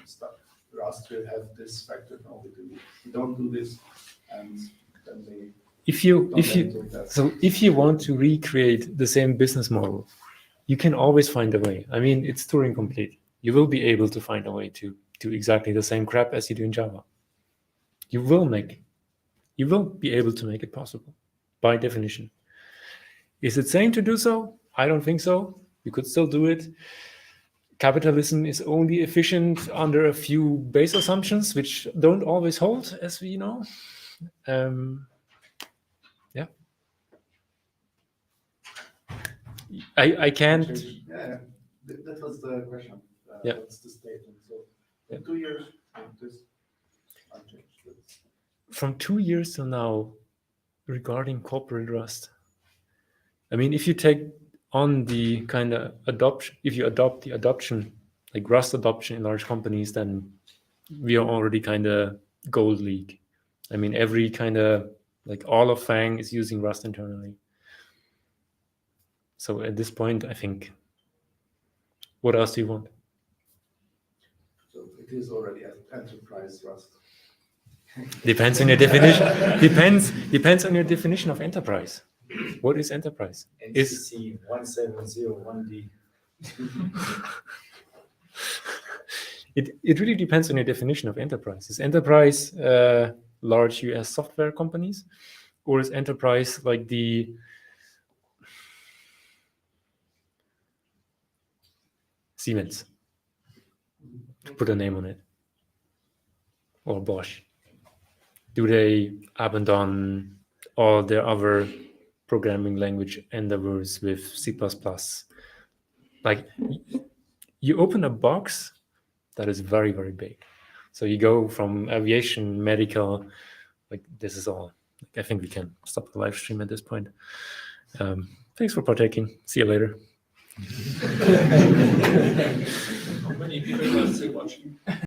stuff. Rust will have this factor. No, we don't do this, and then they. If you want to recreate the same business model, you can always find a way. I mean, it's Turing complete. You will be able to find a way to do exactly the same crap as you do in Java. You will be able to make it possible, by definition. Is it sane to do so? I don't think so. You could still do it. Capitalism is only efficient under a few base assumptions, which don't always hold, as we know. Yeah. I can't. Yeah, that was the question. Yeah. What's the statement? So, in 2 years, this unchanged. From 2 years to now, regarding corporate Rust, I mean, if you take on the kind of adoption, if you adopt the adoption, like Rust adoption in large companies, then we are already kind of gold league. I mean, every kind of, like all of Fang is using Rust internally. So at this point, I think, what else do you want? So it is already enterprise Rust. Depends on your definition. Depends on your definition of enterprise. What is enterprise? NCC 1701D. It really depends on your definition of enterprise. Is enterprise large US software companies, or is enterprise like the Siemens? To put a name on it, or Bosch. Do they abandon all their other programming language endeavors with C++? Like, you open a box that is very, very big. So you go from aviation, medical, like this is all. I think we can stop the live stream at this point. Thanks for partaking. See you later. How many people are still watching?